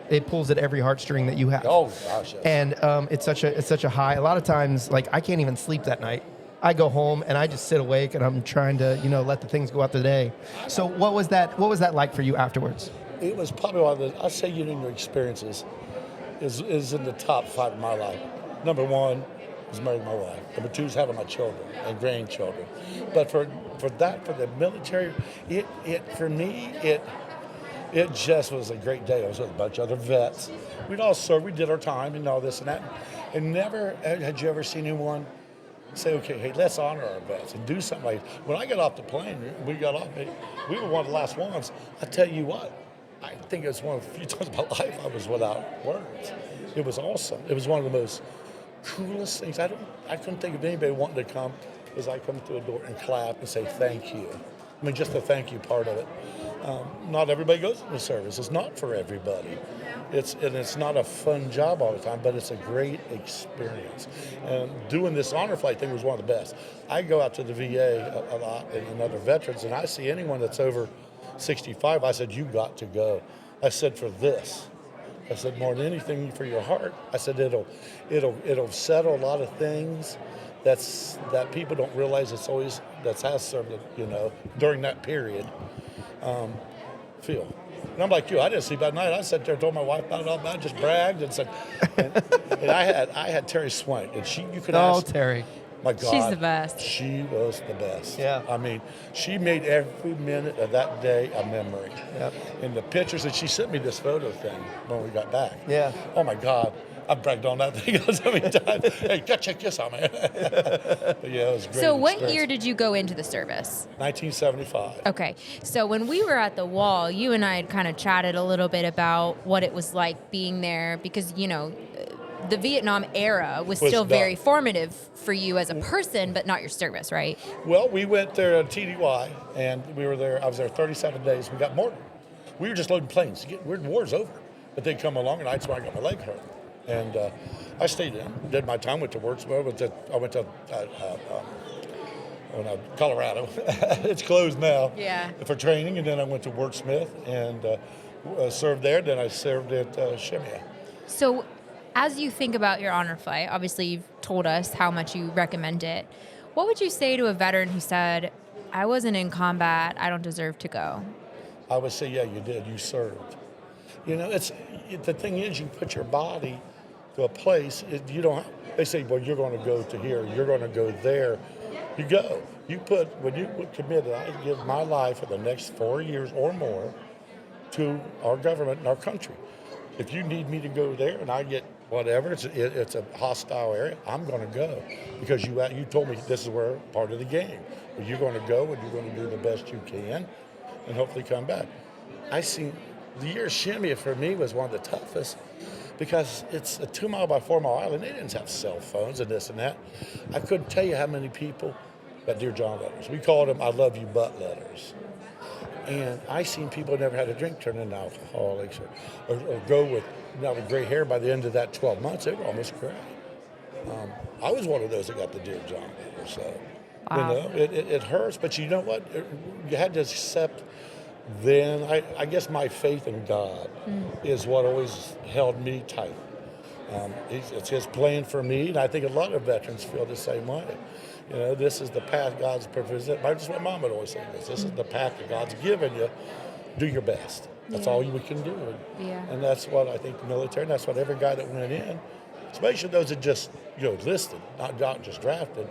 it pulls at every heartstring that you have. Oh, gosh, yes. And it's such a high. A lot of times, like I can't even sleep that night. I go home and I just sit awake and I'm trying to, let the things go out the day. So what was that like for you afterwards? It was probably one of the, I'd say your experiences is in the top 5 of my life. Number 1 is marrying my wife. Number 2 is having my children and grandchildren. But for the military, it just was a great day. I was with a bunch of other vets. We'd all served, we did our time and all this and that. And never had you ever seen anyone say, okay, hey, let's honor our vets and do something like, when I got off the plane, we got off, we were one of the last ones. I tell you what, I think it was one of the few times in my life I was without words. It was awesome. It was one of the most coolest things. I couldn't think of anybody wanting to come as I come through a door and clap and say thank you. I mean, just the thank you part of it. Not everybody goes into service. It's not for everybody. It's not a fun job all the time, but it's a great experience. And doing this honor flight thing was one of the best. I go out to the VA a lot and other veterans, and I see anyone that's over 65. I said, you got to go. I said, for this. I said, more than anything for your heart. I said, it'll settle a lot of things that people don't realize that has served, during that period. Feel. And I'm like you, I didn't sleep that night. I sat there and told my wife about it all just bragged and said, and I had Terry Swank, and you could ask. Terry. My God. She's the best. She was the best. Yeah. I mean, she made every minute of that day a memory. Yep. And the pictures, and she sent me this photo thing when we got back. Yeah. Oh my God. I've bragged on that thing so many times. Hey, go check this out, man. But yeah, it was a great. So what experience. year did you go into the service? 1975. Okay. So when we were at the wall, you and I had kind of chatted a little bit about what it was like being there because, you know, the Vietnam era was still done. very formative for you as a person, but not your service, right? Well, we went there at TDY, and we were there. I was there 37 days. We got mortared. We were just loading planes. War's over, but they come along, and that's why I got my leg hurt. And I stayed in, did my time, went to work. I went to Colorado. It's closed now. Yeah. For training, and then I went to Wordsmith and served there. Then I served at Shemia. So as you think about your honor flight, obviously you've told us how much you recommend it. What would you say to a veteran who said, I wasn't in combat, I don't deserve to go? I would say, yeah, you did. You served. You know, the thing is, you put your body to a place. You don't. They say, well, you're going to go to here. You're going to go there. You go. When you committed, I give my life for the next 4 years or more to our government and our country. If you need me to go there and I get whatever, it's a hostile area, I'm going to go because you told me this is where part of the game. But you're going to go and you're going to do the best you can and hopefully come back. The year of Shemia for me was one of the toughest because it's a 2 mile by 4 mile island. They didn't have cell phones and this and that. I couldn't tell you how many people got Dear John letters. We called them I love you but letters. And I seen people who never had a drink turn into alcoholics or go with gray hair by the end of that 12 months, they were almost gray. I was one of those that got the Dear John letter. So, Wow. you know, it hurts, but you know what? You had to accept. Then I guess my faith in God is what always held me tight. It's His plan for me, and I think a lot of veterans feel the same way. You know, this is the path God's presented. Just what Mom would always say this is the path that God's given you. Do your best. That's all you can do. Yeah. And that's what I think the military, and that's what every guy that went in, especially those that just listed, not just drafted,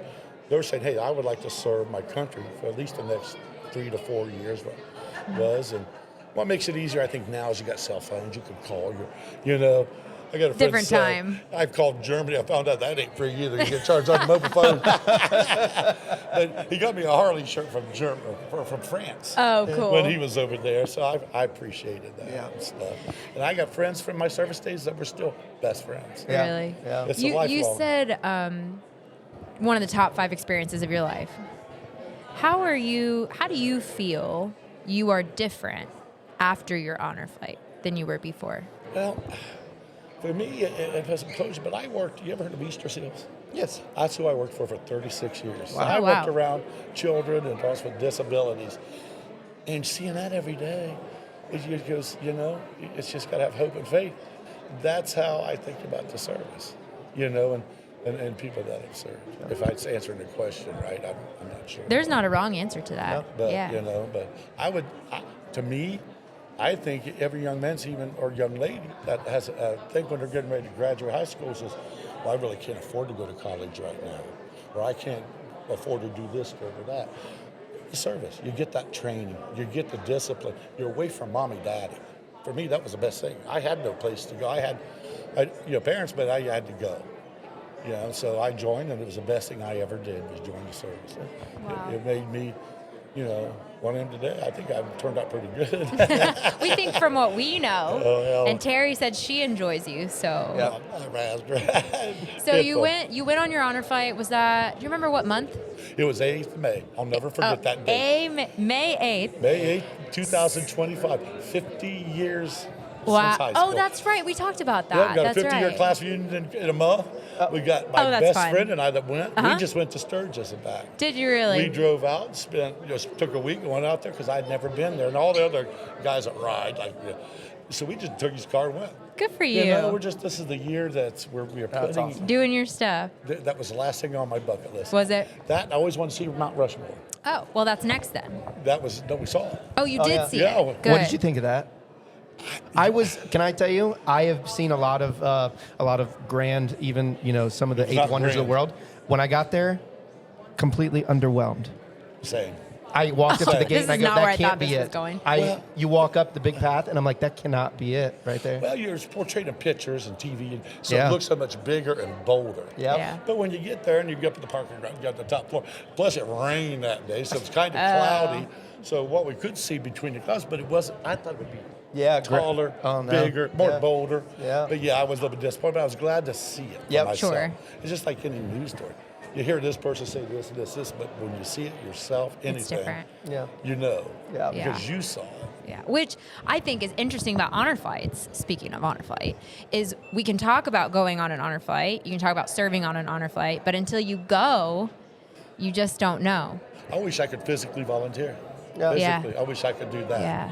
they were saying, hey, I would like to serve my country for at least the next 3 to 4 years. And what makes it easier, I think, now is you got cell phones. You can call. I got a friend Different say, time. I've called Germany. I found out that ain't free either. You get charged on the mobile phone. But he got me a Harley shirt from France. Oh, cool. When he was over there, so I appreciated that Yeah. and stuff. And I got friends from my service days that were still best friends. Yeah. Really? Yeah. It's a You lifelong. said one of the top 5 experiences of your life. How do you feel you are different after your honor flight than you were before? Well, for me, it wasn't close, but I worked. You ever heard of Easter Seals? Yes. That's who I worked for 36 years. Wow. I Oh, worked wow. around children and those with disabilities. And seeing that every day, it just goes, it's just got to have hope and faith. That's how I think about the service, and people that have served. If I'm answering the question right, I'm not sure. There's not a wrong answer to that. But, yeah. but to me, I think every young man, or young lady that has a think when they're getting ready to graduate high school says, well, I really can't afford to go to college right now, or I can't afford to do this or that. The service, you get that training, you get the discipline, you're away from mommy, daddy. For me, that was the best thing. I had no place to go. I had parents, but I had to go. So I joined, and it was the best thing I ever did was join the service. Wow. It made me, one of them today. I think I've turned out pretty good. We think from what we know. Oh, yeah. And Terry said she enjoys you, so. Yeah. So you went on your honor flight. Was that? Do you remember what month? It was 8th May. I'll never forget that day. May 8th. May 8th, 2025. 50 years Wow. since high school. Oh, that's right. We talked about Yeah, that. we got That's a 50-year right. class reunion in a month. We got my that's best fun. friend and I that went. Uh-huh. We just went to Sturgis and back. Did you really? We drove out, took a week and went out there because I'd never been there. And all the other guys that ride, so we just took his car and went. Good for you. This is the year where we are That's putting. awesome. Doing your stuff. That was the last thing on my bucket list. Was it? That I always wanted to see Mount Rushmore. Oh, well, that's next then. That was we saw. Oh, you Oh, did yeah. see Yeah. it. Good. What did you think of that? Can I tell you, I have seen a lot of grand, even some of the It's eighth not wonders of the grand. world. When I got there, completely underwhelmed. Same. I walked up to the gate This and I is go, not where I that can't thought this be was it. going. Well- You walk up the big path and I'm like, that cannot be it right there. Well, you're portrayed in pictures and TV, and so Yeah. it looks so much bigger and bolder. Yep. Yeah. But when you get there and you get up to the parking garage, you got the top floor. Plus, it rained that day, so it's kind of cloudy. So what we could see between the clouds, but it wasn't. I thought it would be taller, Oh, no. bigger, more Yeah. bolder. Yeah. But yeah, I was a little bit disappointed. But I was glad to see it for Yep. myself. Sure. It's just like any news story. You hear this person say this and this, but when you see it yourself, anything, different. Yeah. you know, Yeah. because you saw it. Yeah, which I think is interesting about honor flights. Speaking of honor flight, is we can talk about going on an honor flight. You can talk about serving on an honor flight, but until you go, you just don't know. I wish I could physically volunteer. Yeah. Yeah. Physically, I wish I could do that. Yeah.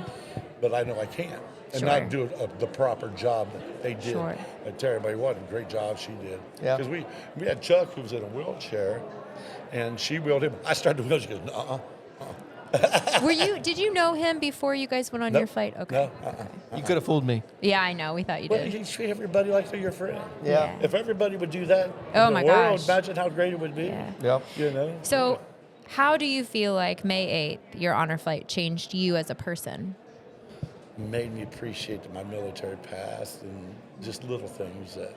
But I know I can't. And Sure. not do the proper job that they did. Sure. And Terry, what a great job she did. Yeah. Because we had Chuck who was in a wheelchair, and she wheeled him. I started to wheel. She goes, Did you know him before you guys went on Nope. your flight? Okay. No, You could have fooled me. Yeah, I know. We thought you Well, did. you treat everybody like they're your friend. Yeah. If everybody would do that Oh in my the world, gosh. imagine how great it would be. Yeah. Yep. You know? So, how do you feel like May 8th, your honor flight, changed you as a person? Made me appreciate my military past and just little things that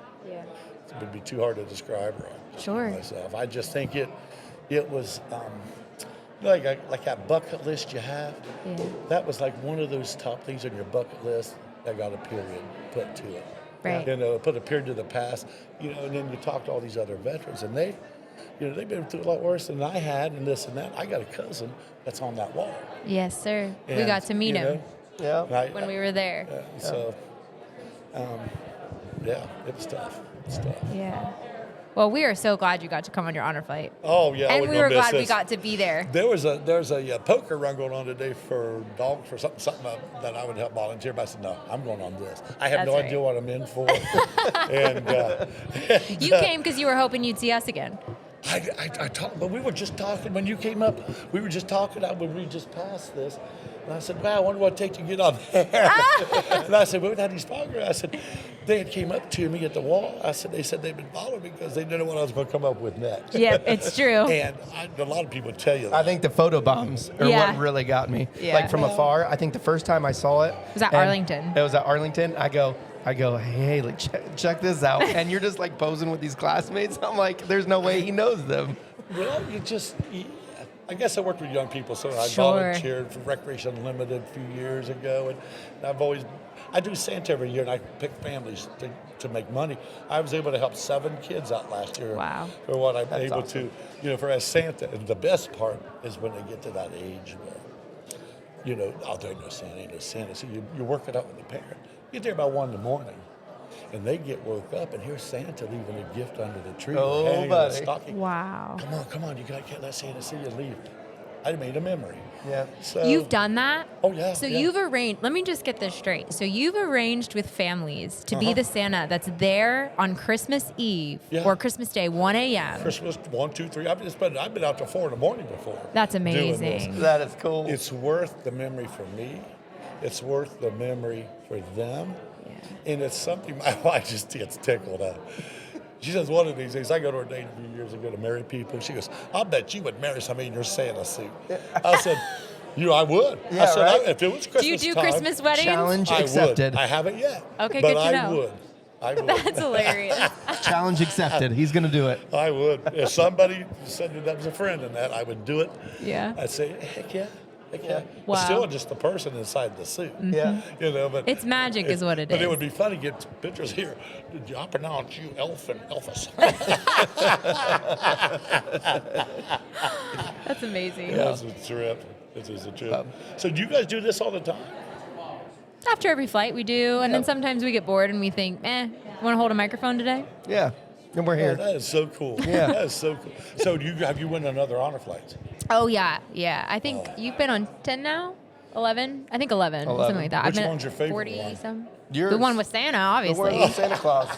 would be too hard to describe or Sure. myself. I just think it was like that bucket list you have. Yeah. That was like one of those top things on your bucket list that got a period put to it. Right. You know, put a period to the past. You know, and then you talk to all these other veterans, and they've been through a lot worse than I had, and this and that. I got a cousin that's on that wall. Yes, sir. We And, got to meet you him know, Yeah. and when we were there. So, yeah, it was tough. It's tough. Yeah. Well, we are so glad you got to come on your honor flight. Oh yeah, I And wouldn't we go were miss glad we this. got to be there. There's a poker run going on today for dogs for something that I would help volunteer. But I said no, I'm going on this. I have That's no right. idea what I'm in for. and You came because you were hoping you'd see us again. I talked, but we were just talking when you came up. We were just talking when we just passed this, and I said, "Wow, I wonder what it takes to get on there." And I said, "We had these foggers." I said, "They had came up to me at the wall." I said, "They said they've been following me because they didn't know what I was going to come up with next." Yeah, it's true. And a lot of people tell you that. I think the photo bombs are Yeah. what really got me. Yeah. Like from afar, I think the first time I saw it was at and Arlington. It was at Arlington. I go, hey, like, check this out. And you're just like posing with these classmates. I'm like, there's no way he knows them. Well, I guess I worked with young people, so I Sure. volunteered for Recreation Unlimited a few years ago, and I do Santa every year, and I pick families to make money. I was able to help 7 kids out last year. Wow. For what I'm That's able awesome. to, for as Santa. And the best part is when they get to that age where, there ain't no Santa, ain't no Santa. So you work it out with the parent. You get there about 1 in the morning. And they get woke up, and here's Santa leaving a gift under the tree. Oh, hanging in a buddy. stocking. Wow. Come on, you can't let Santa see you leave. I made a memory. Yeah. So, You've done that? Oh, yeah. So yeah. you've arranged, let me just get this straight. So you've arranged with families to be the Santa that's there on Christmas Eve Yeah. or Christmas Day, 1 a.m. Christmas 1, 2, 3. I've been out till 4 in the morning before. That's doing this. amazing. That is cool. It's worth the memory for me. It's worth the memory for them. And it's something my wife just gets tickled at. She says one of these days, I go to her date a few years ago to marry people. She goes, "I'll bet you would marry somebody in your Santa suit." I said, I would. Yeah, I said, right? if it was Christmas Do you do time, Christmas weddings? Challenge I accepted. would. I haven't yet. Okay, but good to I know. would. I would. That's hilarious. Challenge accepted. He's going to do it. I would. If somebody said that was a friend in that, I would do it. Yeah. I'd say, heck yeah. Heck yeah. Wow. It's still just the person inside the suit. Yeah. But It's magic is what it But is. it would be funny to get pictures here. Did I pronounce you elf and Elvis? That's amazing. That's a trip. This is a trip. So do you guys do this all the time? After every flight, we do. And then sometimes we get bored and we think, want to hold a microphone today? Yeah. And we're Oh, here. that is so cool. Yeah. That is so cool. So have you won another honor flight? Oh, yeah. Yeah. I think you've been on 10 now? 11? I think 11. 11. Something like that. Which I've been one's your favorite 40 one? some. Yours. The one with Santa, The obviously. word of Santa Claus.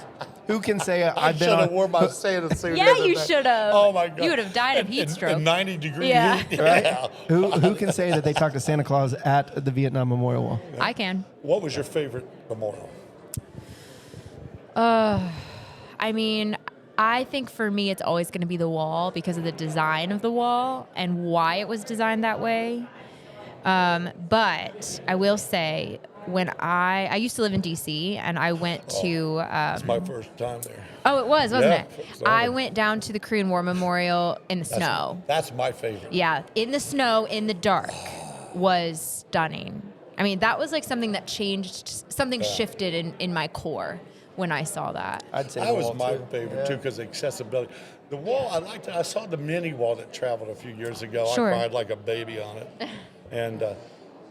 Who can say I've been should have on? worn my Santa suit. Yeah, the other you day. should have. Oh my God! You would have died of heat stroke. In 90-degree Yeah. heat. Right? Yeah. Who can say that they talked to Santa Claus at the Vietnam Memorial Wall? I can. What was your favorite memorial? I mean, I think for me, it's always going to be the wall because of the design of the wall and why it was designed that way. But I will say, when I used to live in DC, and I went to. It's my first time there. Oh, it was, wasn't Yeah, it? first I time. went down to the Korean War Memorial in the snow. That's my favorite. Yeah, in the snow, in the dark, was stunning. I mean, that was like something that changed, something shifted in my core when I saw that. I'd say That the was wall, my too. favorite too, because accessibility. The wall, I liked it. I saw the mini wall that traveled a few years ago. Sure. I cried like a baby on it. And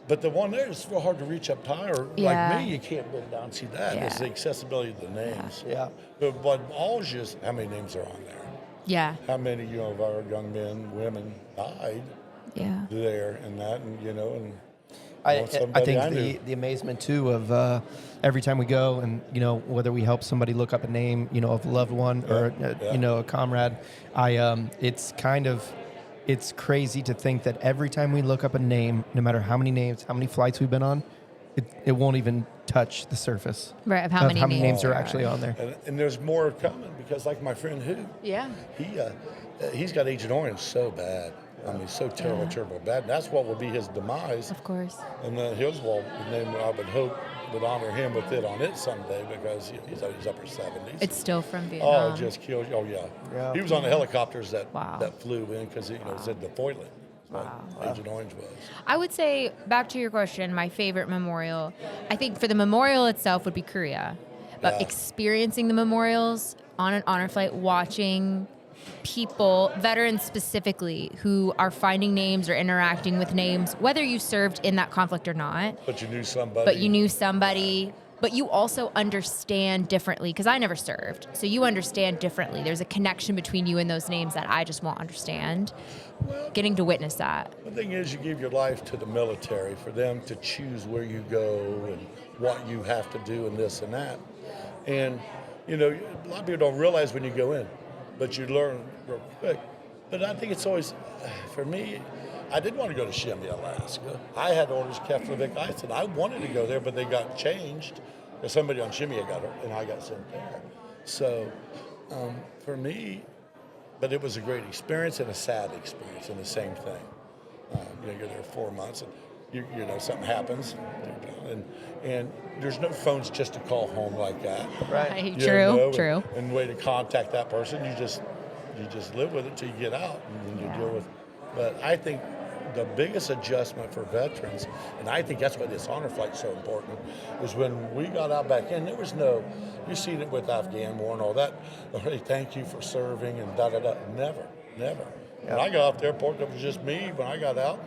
but the one there is real hard to reach up high, or Yeah. like me, you can't bend down and see that. It's the Yeah. accessibility of the names. Yeah. But all just how many names are on there? Yeah, How many of our young men, women died yeah. there and that, and and I somebody think I knew. the amazement too of every time we go, and whether we help somebody look up a name of a loved one or a comrade, it's crazy to think that every time we look up a name, no matter how many names, how many flights we've been on, it won't even touch the surface Right, of how many names are there actually on there. And there's more coming, because like my friend who Yeah. he's got Agent Orange so bad. I mean, so terrible, terrible bad. That's what will be his demise. Of course. And then his wall name, I would hope, would honor him with it on it someday, because he's upper 70s. It's still from Oh, Vietnam. it just kills you. Oh, yeah. Yeah. He was on the helicopters that Wow. that flew in, because it said the foiling. Agent Orange was. I would say, back to your question, my favorite memorial, I think for the memorial itself would be Korea. But Yeah. experiencing the memorials on an honor flight, watching people, veterans specifically, who are finding names or interacting with names, whether you served in that conflict or not, But you knew somebody. but you knew somebody, but you also understand differently, because I never served. So you understand differently. There's a connection between you and those names that I just won't understand. Getting to witness that. The thing is, you give your life to the military for them to choose where you go and what you have to do and this and that. And, a lot of people don't realize when you go in, but you learn real quick. But I think it's always, for me, I didn't want to go to Shimmy, Alaska. I had orders Keflavik. I said I wanted to go there, but they got changed. There's somebody on Shimmy got hurt, and I got sent there. So for me, but it was a great experience and a sad experience, and the same thing. You're there 4 months, and something happens, and there's no phones just to call home like that. Right. True. And way to contact that person, you just live with it till you get out, and then you deal with. But I think the biggest adjustment for veterans, and I think that's why this honor flight's so important, is when we got out back in, there was no. You seen it with Afghan War and all that. Hey, thank you for serving and da da da. Never. When I got off the airport, it was just me when I got out,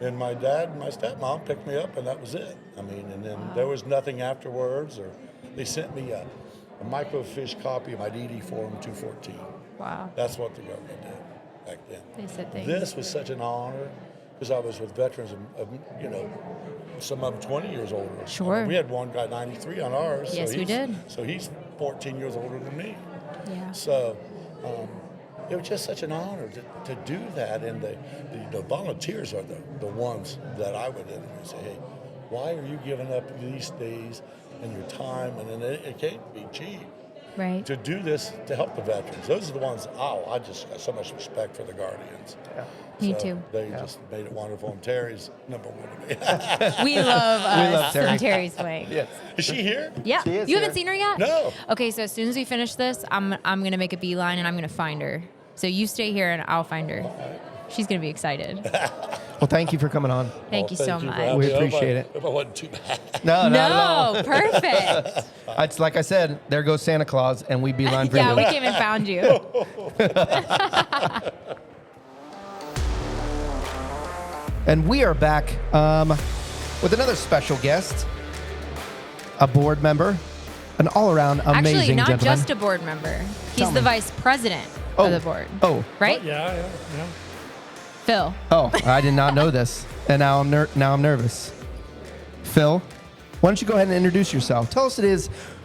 and my dad and my stepmom picked me up, and that was it. I mean, and then there was nothing afterwards, or they sent me a microfiche copy of my DD Form 214. Wow. That's what the government did back then. They said things. This was such an honor, because I was with veterans of some of them 20 years older. Sure. We had one guy 93 on ours. Yes, we did. So he's 14 years older than me. Yeah. So it was just such an honor to do that. And the volunteers are the ones that I would interview and say, hey, why are you giving up these days and your time? And then it can't be cheap. Right. To do this to help the veterans. Those are the ones, I just got so much respect for the Guardians. Yeah. Me So too. They just made it wonderful. And Terry's number one to me. We love us Terry. some Terry's Wing. Yes. Is she here? Yeah. She is You haven't here. seen her yet? No. Okay, so as soon as we finish this, I'm gonna make a beeline and I'm gonna find her. So you stay here and I'll find her. She's gonna be excited. Well, thank you for coming on. Thank you so for much. having We me. I hope appreciate it. Hope I wasn't too bad. No, not at all. No, perfect. It's like I said, there goes Santa Claus, and we beeline for Yeah, you. we came and found you. And we are back with another special guest, a board member, an all-around amazing Actually, not gentleman. just a board member. Tell He's the me. vice president Oh. of the board. Oh, Right? Yeah. Phil. oh, I did not know this, and now I'm nervous. Phil, why don't you go ahead and introduce yourself? Tell us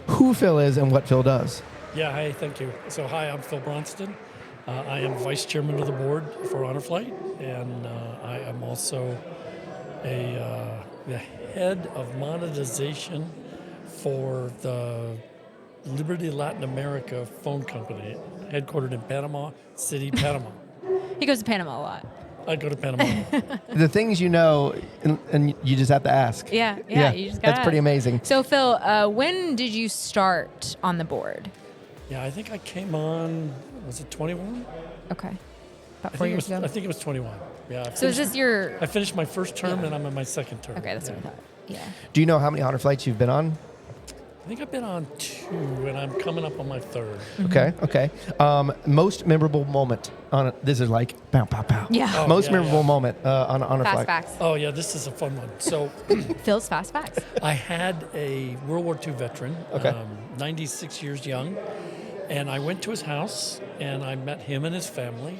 who Phil is and what Phil does. Yeah, hi, thank you. So, hi, I'm Phil Bronston. I am vice chairman of the board for Honor Flight, and I am also the head of monetization for the Liberty Latin America phone company, headquartered in Panama City, Panama. He goes to Panama a lot. I go to Panama. The things you know, and you just have to ask. Yeah, you just that's gotta pretty ask. amazing. So, Phil, when did you start on the board? Yeah, I think I came on, was it 21? Okay. About I 4 think, years I ago. think it was 21. Yeah. So is this your... I finished my first term and I'm in my second term. Okay, that's yeah. what I thought. Yeah. Do you know how many honor flights you've been on? I think I've been on 2 and I'm coming up on my 3rd. Okay. Most memorable moment on it. This is like pow pow pow. Yeah. Oh, Most yeah, memorable yeah. moment on an honor Fast flight. facts. Oh, yeah, this is a fun one. So Phil's fast facts. I had a World War II veteran, Okay. 96 years young, and I went to his house and I met him and his family,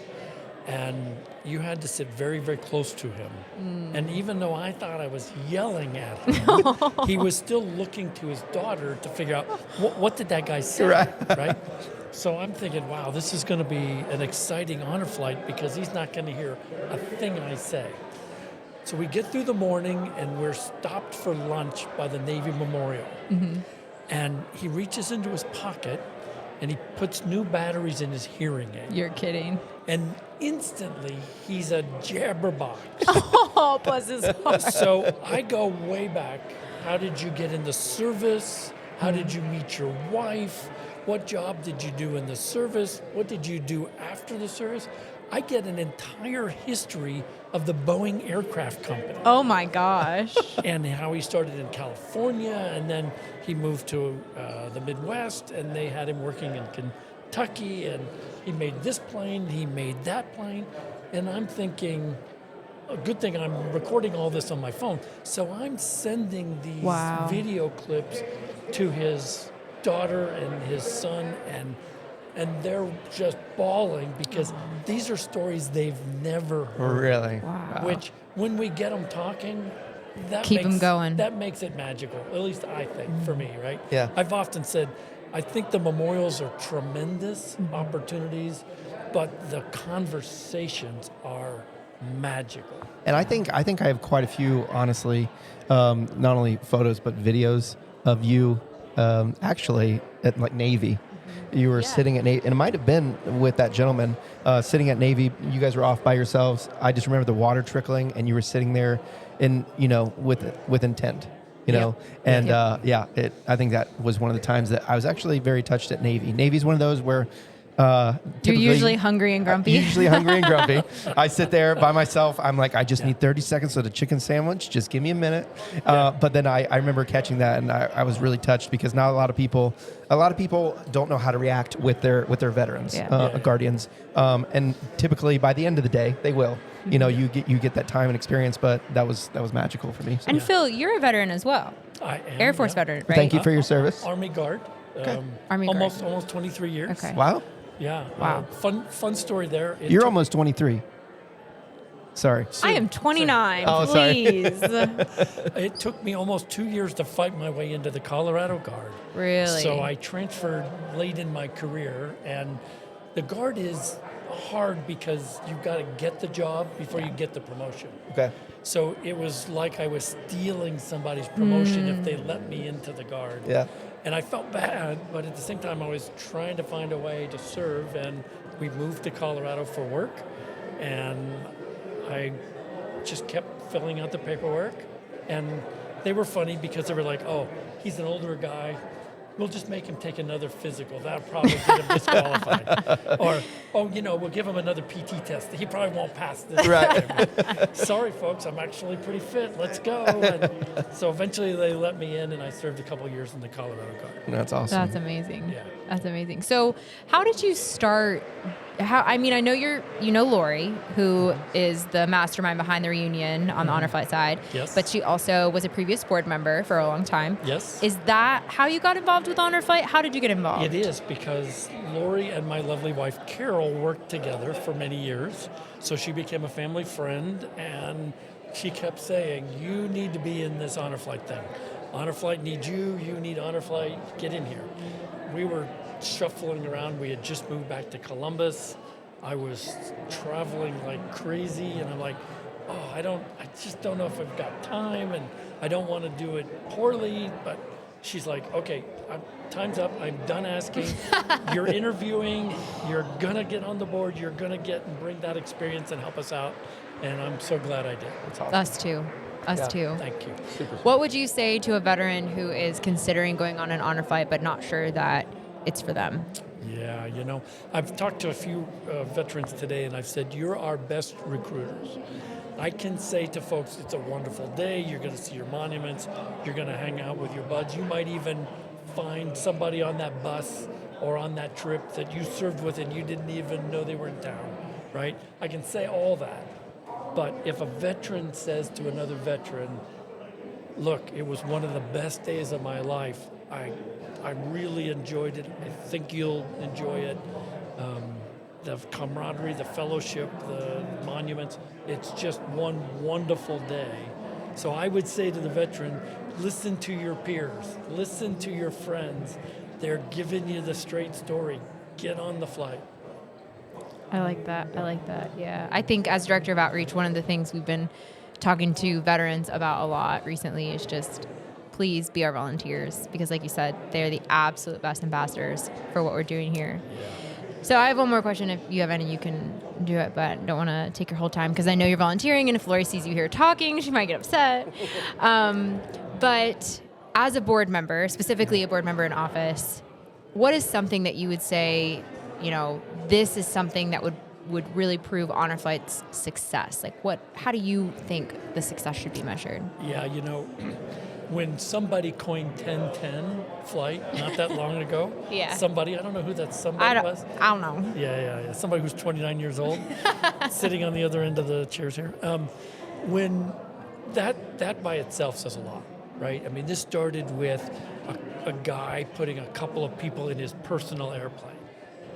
and you had to sit very, very close to him. And even though I thought I was yelling at him, he was still looking to his daughter to figure out what did that guy say, right? So I'm thinking, wow, this is going to be an exciting honor flight because he's not going to hear a thing I say. So we get through the morning and we're stopped for lunch by the Navy Memorial. And he reaches into his pocket and he puts new batteries in his hearing aid. You're kidding. And instantly he's a jabberbox. Oh, bless his heart. So I go way back. How did you get in the service? How did you meet your wife? What job did you do in the service? What did you do after the service? I get an entire history of the Boeing Aircraft Company Oh my gosh. and how he started in California and then he moved to the Midwest and they had him working in Kentucky and he made this plane, he made that plane. And I'm thinking, a good thing I'm recording all this on my phone. So I'm sending these Wow. video clips to his daughter and his son and they're just bawling because these are stories they've never heard. Really? Wow. Which, when we get them talking, that Keep 'em makes, going. That makes it magical. At least I think, for me, right? Yeah. I've often said, I think the memorials are tremendous opportunities, but the conversations are magical. And I think I have quite a few, honestly, not only photos but videos of you actually at like Navy. You were sitting at Navy, and it might have been with that gentleman sitting at Navy. You guys were off by yourselves. I just remember the water trickling, and you were sitting there, in with intent, And I think that was one of the times that I was actually very touched at Navy. Navy's one of those where You're typically- usually hungry and grumpy. Usually hungry and grumpy. I sit there by myself. I'm like, I just need 30 seconds of the chicken sandwich. Just give me a minute. But then I remember catching that, and I was really touched because not a lot of people don't know how to react with their veterans, guardians. And typically by the end of the day, they will. You get that time and experience. But that was magical for me. So. And Phil, you're a veteran as well. I am, Air Force veteran, right? Thank you for your service. Army Guard. Army Guard. Almost 23 years. Okay. Wow. Yeah. Wow. Fun story there. It You're took- almost 23. Sorry. I am 29. Oh, sorry. Please. It took me almost 2 years to fight my way into the Colorado Guard. Really? So I transferred late in my career, and the Guard is hard because you've got to get the job before you get the promotion. Okay. So it was like I was stealing somebody's promotion if they let me into the Guard. Yeah. And I felt bad, but at the same time I was trying to find a way to serve, and we moved to Colorado for work, and I just kept filling out the paperwork, and they were funny because they were like, oh, he's an older guy. We'll just make him take another physical. That'll probably get him disqualified. Or, we'll give him another PT test. He probably won't pass this. Right. Sorry, folks, I'm actually pretty fit. Let's go. And so eventually they let me in, and I served a couple years in the Colorado Guard. That's awesome. That's amazing. Yeah. That's amazing. So, how did you start? I know you know Lori, who is the mastermind behind the reunion on the Honor Flight side. Yes. But she also was a previous board member for a long time. Yes. Is that how you got involved with Honor Flight? How did you get involved? It is because Lori and my lovely wife Carol worked together for many years. So she became a family friend, and she kept saying, you need to be in this Honor Flight thing. Honor Flight needs you. You need Honor Flight. Get in here. We were shuffling around. We had just moved back to Columbus. I was traveling like crazy, and I'm like, I just don't know if I've got time, and I don't want to do it poorly, but she's like, okay, time's up. I'm done asking. You're interviewing. You're going to get on the board. You're going to get and bring that experience and help us out. And I'm so glad I did. That's awesome. Us too. Us too. Thank you. What would you say to a veteran who is considering going on an honor flight but not sure that it's for them? Yeah, I've talked to a few veterans today, and I've said, you're our best recruiters. I can say to folks, it's a wonderful day. You're going to see your monuments. You're going to hang out with your buds. You might even find somebody on that bus or on that trip that you served with and you didn't even know they were in town, right? I can say all that. But if a veteran says to another veteran, look, it was one of the best days of my life. I really enjoyed it. I think you'll enjoy it. The camaraderie, the fellowship, the monuments, it's just one wonderful day. So I would say to the veteran, listen to your peers, listen to your friends. They're giving you the straight story. Get on the flight. I like that. Yeah. I think as director of outreach, one of the things we've been talking to veterans about a lot recently is just please be our volunteers, because like you said, they're the absolute best ambassadors for what we're doing here. Yeah. So I have one more question. If you have any, you can do it, but I don't want to take your whole time because I know you're volunteering, and if Lori sees you here talking, she might get upset. But as a board member, specifically a board member in office, what is something that you would say, this is something that would really prove honor flight's success? Like how do you think the success should be measured? Yeah, when somebody coined 1010 flight not that long ago, somebody, I don't know who that somebody was. I don't know. Yeah. Somebody who's 29 years old, sitting on the other end of the chairs here. When that by itself says a lot, right? I mean, this started with a guy putting a couple of people in his personal airplane.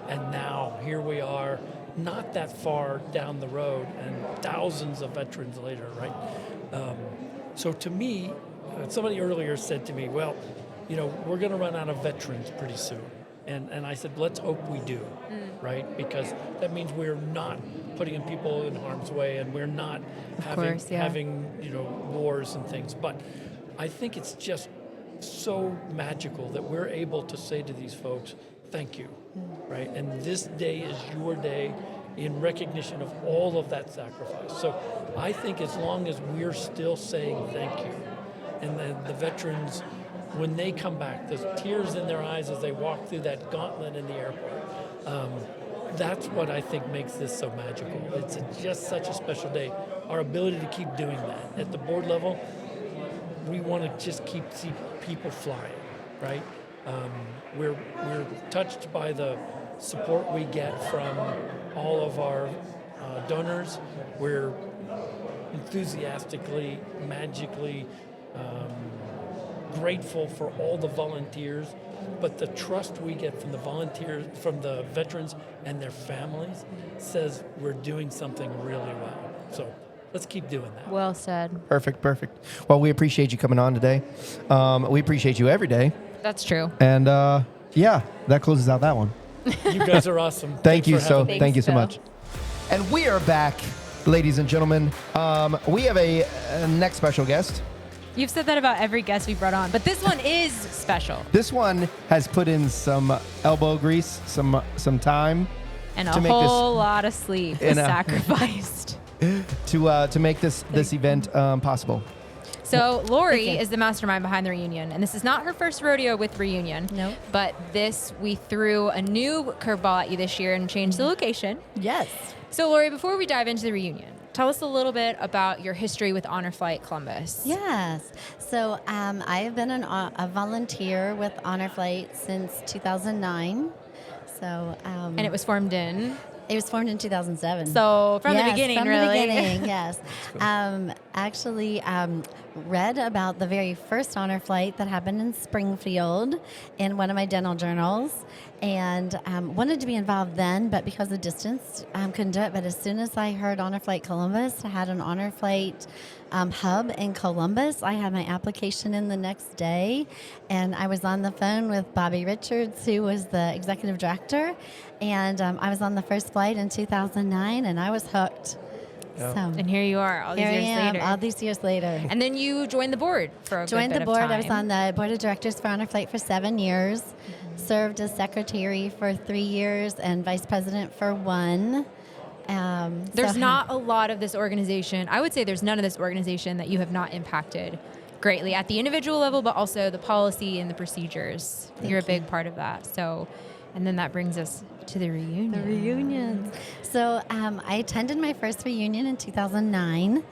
And now here we are, not that far down the road, and thousands of veterans later, right? So to me, somebody earlier said to me, well, we're going to run out of veterans pretty soon. And I said, let's hope we do, right? Because that means we're not putting people in harm's way, and we're not having wars and things. But I think it's just so magical that we're able to say to these folks, thank you, right? And this day is your day in recognition of all of that sacrifice. So I think as long as we're still saying thank you, and the veterans, when they come back, there's tears in their eyes as they walk through that gauntlet in the airport. That's what I think makes this so magical. It's just such a special day. Our ability to keep doing that. At the board level, we want to just see people flying, right? We're touched by the support we get from all of our donors. We're enthusiastically, magically grateful for all the volunteers, but the trust we get from the volunteers, from the veterans and their families, says we're doing something really well. So let's keep doing that. Well said. Perfect. Well, we appreciate you coming on today. We appreciate you every day. That's true. And that closes out that one. You guys are awesome. Thank you so Phil. much. And we are back, ladies and gentlemen. We have a next special guest. You've said that about every guest we brought on, but this one is special. This one has put in some elbow grease, some time, And to a make whole lot of sleep was And, sacrificed. to make this event possible. So Lori is the mastermind behind the reunion, and this is not her first rodeo with reunion. Nope. But we threw a new curveball at you this year and changed the location. Yes. So Lori, before we dive into the reunion, tell us a little bit about your history with Honor Flight Columbus. Yes. So I have been a volunteer with Honor Flight since 2009. So And it was formed in? It was formed in 2007. So from the beginning, from really. the beginning, yes. Actually, read about the very first honor flight that happened in Springfield in one of my dental journals, and wanted to be involved then, but because of distance, couldn't do it. But as soon as I heard Honor Flight Columbus had an honor flight hub in Columbus, I had my application in the next day, and I was on the phone with Bobby Richards, who was the executive director, and I was on the first flight in 2009, and I was hooked. Yeah. So And here you are all these here I years am, later. all these years later. And then you joined the board for a Joined good the bit of board. I was time. on the board of directors for Honor Flight for 7 years. Served as secretary for 3 years and vice president for 1. There's so- not a lot of this organization. I would say there's none of this organization that you have not impacted greatly at the individual level, but also the policy and the procedures. You're a big part of that. So, and then that brings us to the reunion. The reunions. So I attended my first reunion in 2009,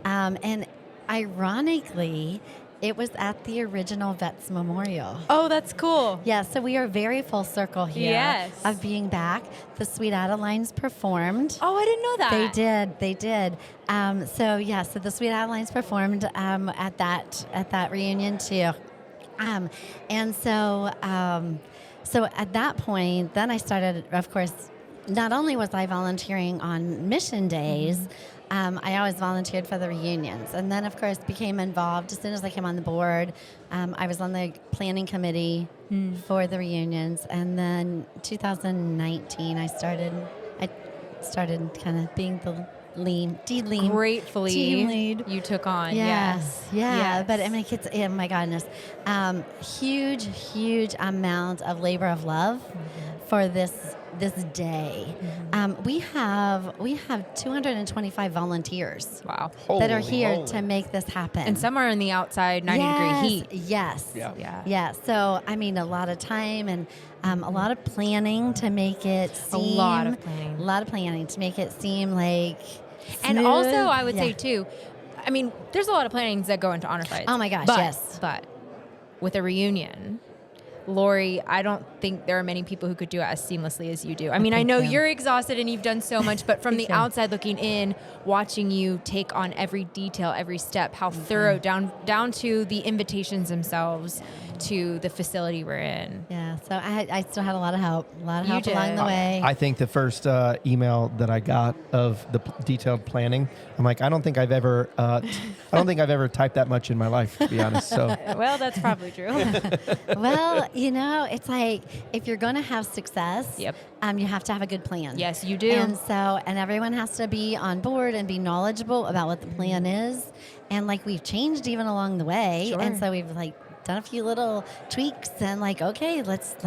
and ironically, it was at the original Vets Memorial. Oh, that's cool. Yeah, so we are very full circle here Yes. of being back. The Sweet Adelines performed. Oh, I didn't know that. They did. So the Sweet Adelines performed at that reunion too. So at that point, then I started, of course, not only was I volunteering on mission days, I always volunteered for the reunions. And then, of course, became involved as soon as I came on the board. I was on the planning committee for the reunions. And then 2019, I started kind of being the team Gratefully, lead. you took on. Yeah, Yes. yeah. Yes. But I mean, it's, oh my goodness, huge amount of labor of love for this day. We have 225 volunteers Wow. that are Holy here moly. to make this happen. And some are in the outside 90-degree heat. Yes. Yeah. Yeah. Yeah. So I mean, a lot of time and a lot of planning to make it seem A lot of planning. a lot of planning to make it seem like. And smooth. also, I would Yeah. say too, I mean, there's a lot of plannings that go into honor fights. Oh my gosh, but, yes. But with a reunion, Lori, I don't think there are many people who could do it as seamlessly as you do. I mean, I Thank know you. you're exhausted and you've done so much, but from the Thank you. outside looking in, watching you take on every detail, every step, how thorough, down to the invitations themselves, to the facility we're in. Yeah, so I still had a lot of help You along did. the way. I think the first email that I got of the detailed planning, I'm like, I don't think I've ever typed that much in my life, to be honest. So Well, that's probably true. Well, it's like if you're going to have success, Yep. you have to have a good plan. Yes, you do. And everyone has to be on board and be knowledgeable about what the plan is. And like we've changed even along the way, Sure. and so we've like done a few little tweaks and like, okay, let's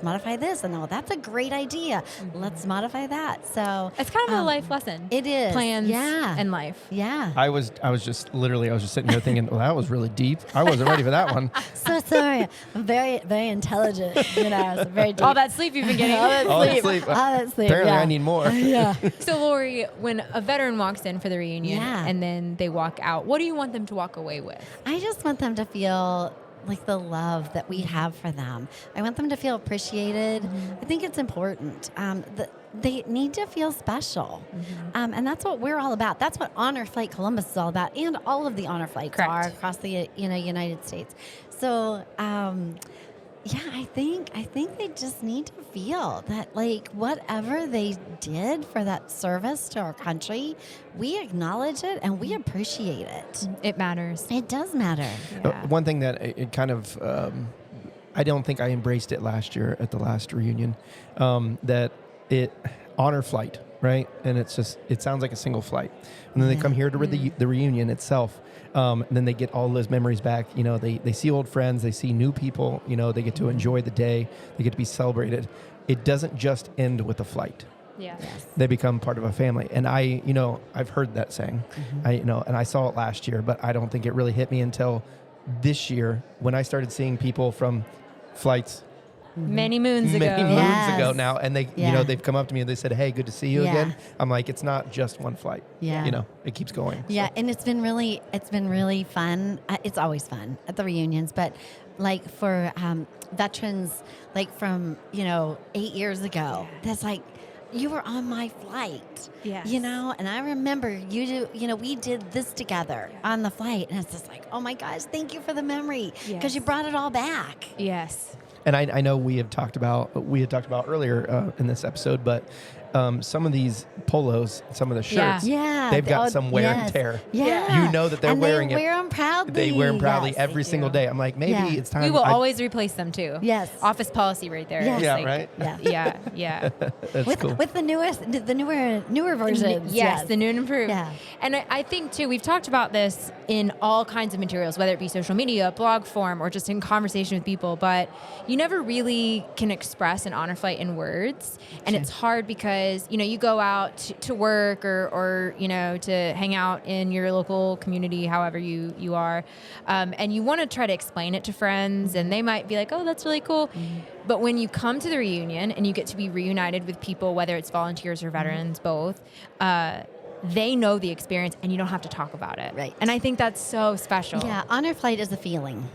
modify this, and that's a great idea. Let's modify that. So It's kind of a life lesson. It is. Plans Yeah. and life. Yeah. I was just sitting here thinking, well, that was really deep. I wasn't ready for that one. So sorry. I'm very intelligent. So very deep. All that sleep you've been getting. All that All that sleep. sleep. All that sleep. Apparently, yeah. I need more. Yeah. So, Lori, when a veteran walks in for the reunion Yeah. and then they walk out, what do you want them to walk away with? I just want them to feel like the love that we have for them. I want them to feel appreciated. I think it's important. They need to feel special. And that's what we're all about. That's what Honor Flight Columbus is all about, and all of the Honor Flights Correct. are across the United States. So, I think they just need to feel that, like, whatever they did for that service to our country, we acknowledge it and we appreciate it. It matters. It does matter. Yeah. One thing that it kind of, I don't think I embraced it last year at the last reunion, that it honor flight, right? And it sounds like a single flight. And then they come here to the reunion itself. And then they get all those memories back. They see old friends, they see new people. They get to enjoy the day. They get to be celebrated. It doesn't just end with a flight. Yeah. They become part of a family. And I've heard that saying. And I saw it last year, but I don't think it really hit me until this year when I started seeing people from flights Many moons ago. many moons Yes. ago now, and they Yeah. they've come up to me and they said, "Hey, good to see you Yeah. again." I'm like, it's not just one flight. Yeah. It keeps going. Yeah, and it's been really fun. It's always fun at the reunions, but like for veterans, like from 8 years ago, that's like you were on my flight. Yes. And I remember we did this together on the flight, and it's just like, oh my gosh, thank you for the memory because you Yes. brought it all back. Yes. And I know we had talked about earlier in this episode, but some of these polos, some of the shirts, Yeah. they've got Oh, some wear and yes. tear. Yeah. You know that they're and wearing they wear them proudly. They wear them proudly Yes. every single day. I'm like, maybe Yeah. it's time. We will always replace them too. Yes. Office policy right there. Yes. It's Yeah, like- right? Yeah. Yeah. That's with cool. with the newer versions. Yes, the new and improved. Yeah. And I think too, we've talked about this in all kinds of materials, whether it be social media, blog form, or just in conversation with people, but you never really can express an honor flight in words. And it's hard because, you go out to work or to hang out in your local community, however you are. And you want to try to explain it to friends, and they might be like, oh, that's really cool. But when you come to the reunion and you get to be reunited with people, whether it's volunteers or veterans, both, they know the experience and you don't have to talk about it. Right. And I think that's so special. Yeah, honor flight is a feeling.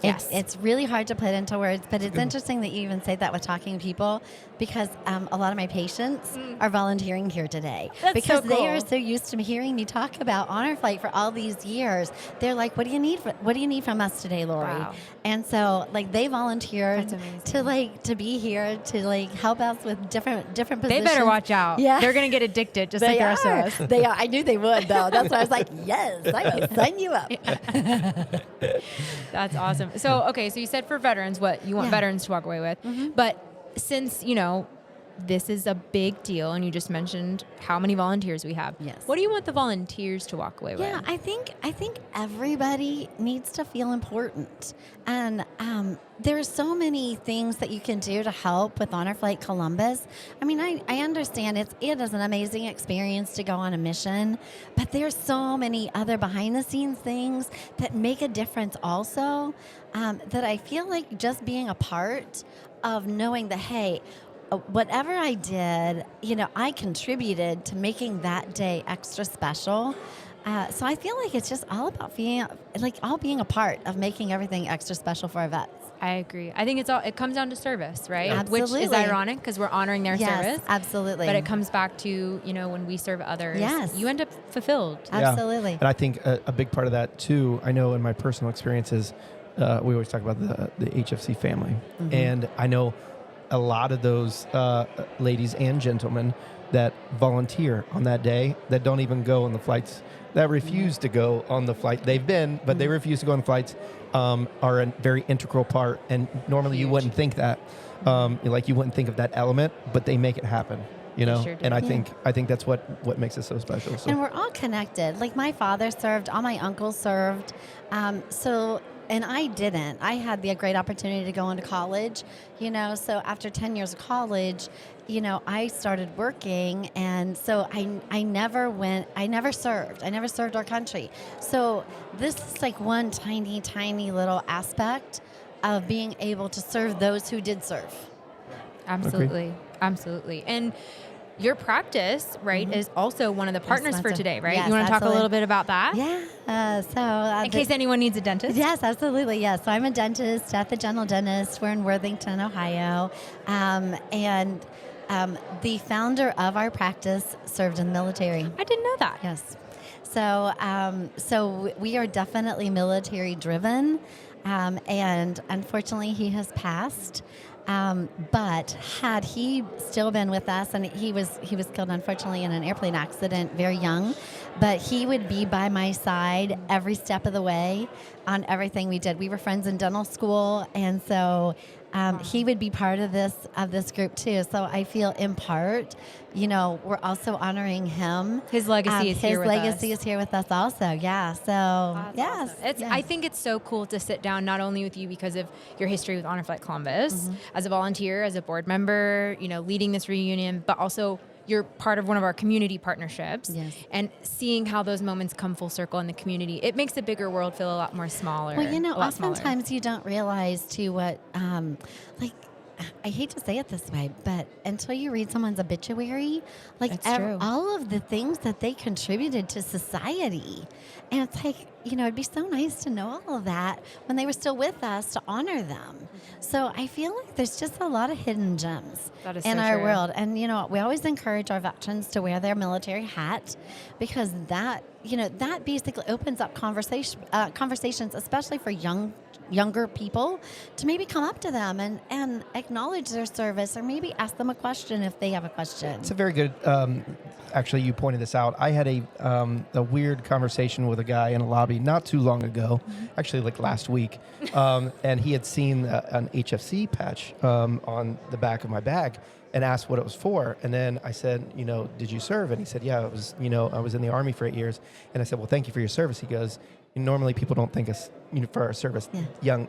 Yes. It's really hard to put into words, but it's interesting that you even say that with talking to people, because a lot of my patients are volunteering here today. That's because so they are cool. so used to hearing me talk about honor flight for all these years. They're like, "What do you need? What do you need from us today, Lori?" Wow. And so, they volunteered That's amazing. to be here to help us with different They positions. better watch out. Yeah. They're going to get addicted just like They the rest are. of us. They are. I knew they would, though. That's why I was like, yes, I will sign you up. That's awesome. So, okay, so you said for veterans what you want Yeah. veterans to walk away with. But since, this is a big deal, and you just mentioned how many volunteers we have. Yes. What do you want the volunteers to walk away Yeah, with? I think everybody needs to feel important, and there's so many things that you can do to help with Honor Flight Columbus. I mean, I understand it is an amazing experience to go on a mission, but there's so many other behind the scenes things that make a difference also. That I feel like just being a part of knowing that, hey, whatever I did, I contributed to making that day extra special. So I feel like it's just all about being a part of making everything extra special for our vets. I agree. I think it comes down to service, right? Absolutely. Which is ironic because we're honoring their Yes, service. absolutely. But it comes back to, when we serve others, Yes. you end up fulfilled. Yeah. Absolutely. And I think a big part of that too, I know in my personal experiences, we always talk about the HFC family. And I know a lot of those ladies and gentlemen that volunteer on that day that don't even go on the flights, that refuse to go on the flight. They've been, but they refuse to go on the flights, are a very integral part. And normally you wouldn't think that. You wouldn't think of that element, but they make it happen. sure do. And I think that's what makes it so special. So. And we're all connected. Like my father served, all my uncles served. And I didn't. I had the great opportunity to go into college, so after 10 years of college, I started working. And so I never served our country. So this is like one tiny, tiny little aspect of being able to serve those who did serve. Absolutely. Absolutely. And your practice, right, is also one of the partners for sponsor. today, right? Yes, you want to talk a absolutely. little bit about that? Yeah. In case anyone needs a dentist? Yes, absolutely. Yes. So I'm a dentist at the General Dentist. We're in Worthington, Ohio. And the founder of our practice served in the military. I didn't know that. Yes. So we are definitely military driven. And unfortunately, he has passed. But had he still been with us, and he was killed unfortunately in an airplane accident, very young, but he would be by my side every step of the way on everything we did. We were friends in dental school, and so he would be part of this group too. So I feel in part, we're also honoring him. His legacy is here with us. His legacy is here with us also. Yeah. So yes, Awesome. I think it's so cool to sit down not only with you because of your history with Honor Flight Columbus, as a volunteer, as a board member, leading this reunion, but also you're part of one of our community partnerships. Yes. And seeing how those moments come full circle in the community, it makes the bigger world feel a lot more smaller. Well, a lot smaller. oftentimes you don't realize too what, I hate to say it this way, but until you read someone's obituary, That's true. all of the things that they contributed to society, and it's like, it'd be so nice to know all of that when they were still with us to honor them. So I feel like there's just a lot of hidden gems That is in so our true. world. And, we always encourage our veterans to wear their military hat because that basically opens up conversations, especially for younger people, to maybe come up to them and acknowledge their service or maybe ask them a question if they have a question. It's a very good. Actually, you pointed this out. I had a weird conversation with a guy in a lobby not too long ago, actually like last week, and he had seen an HFC patch on the back of my bag and asked what it was for. And then I said, did you serve? And he said, yeah, it was. I was in the Army for 8 years. And I said, well, thank you for your service. He goes, normally people don't think us for our service young.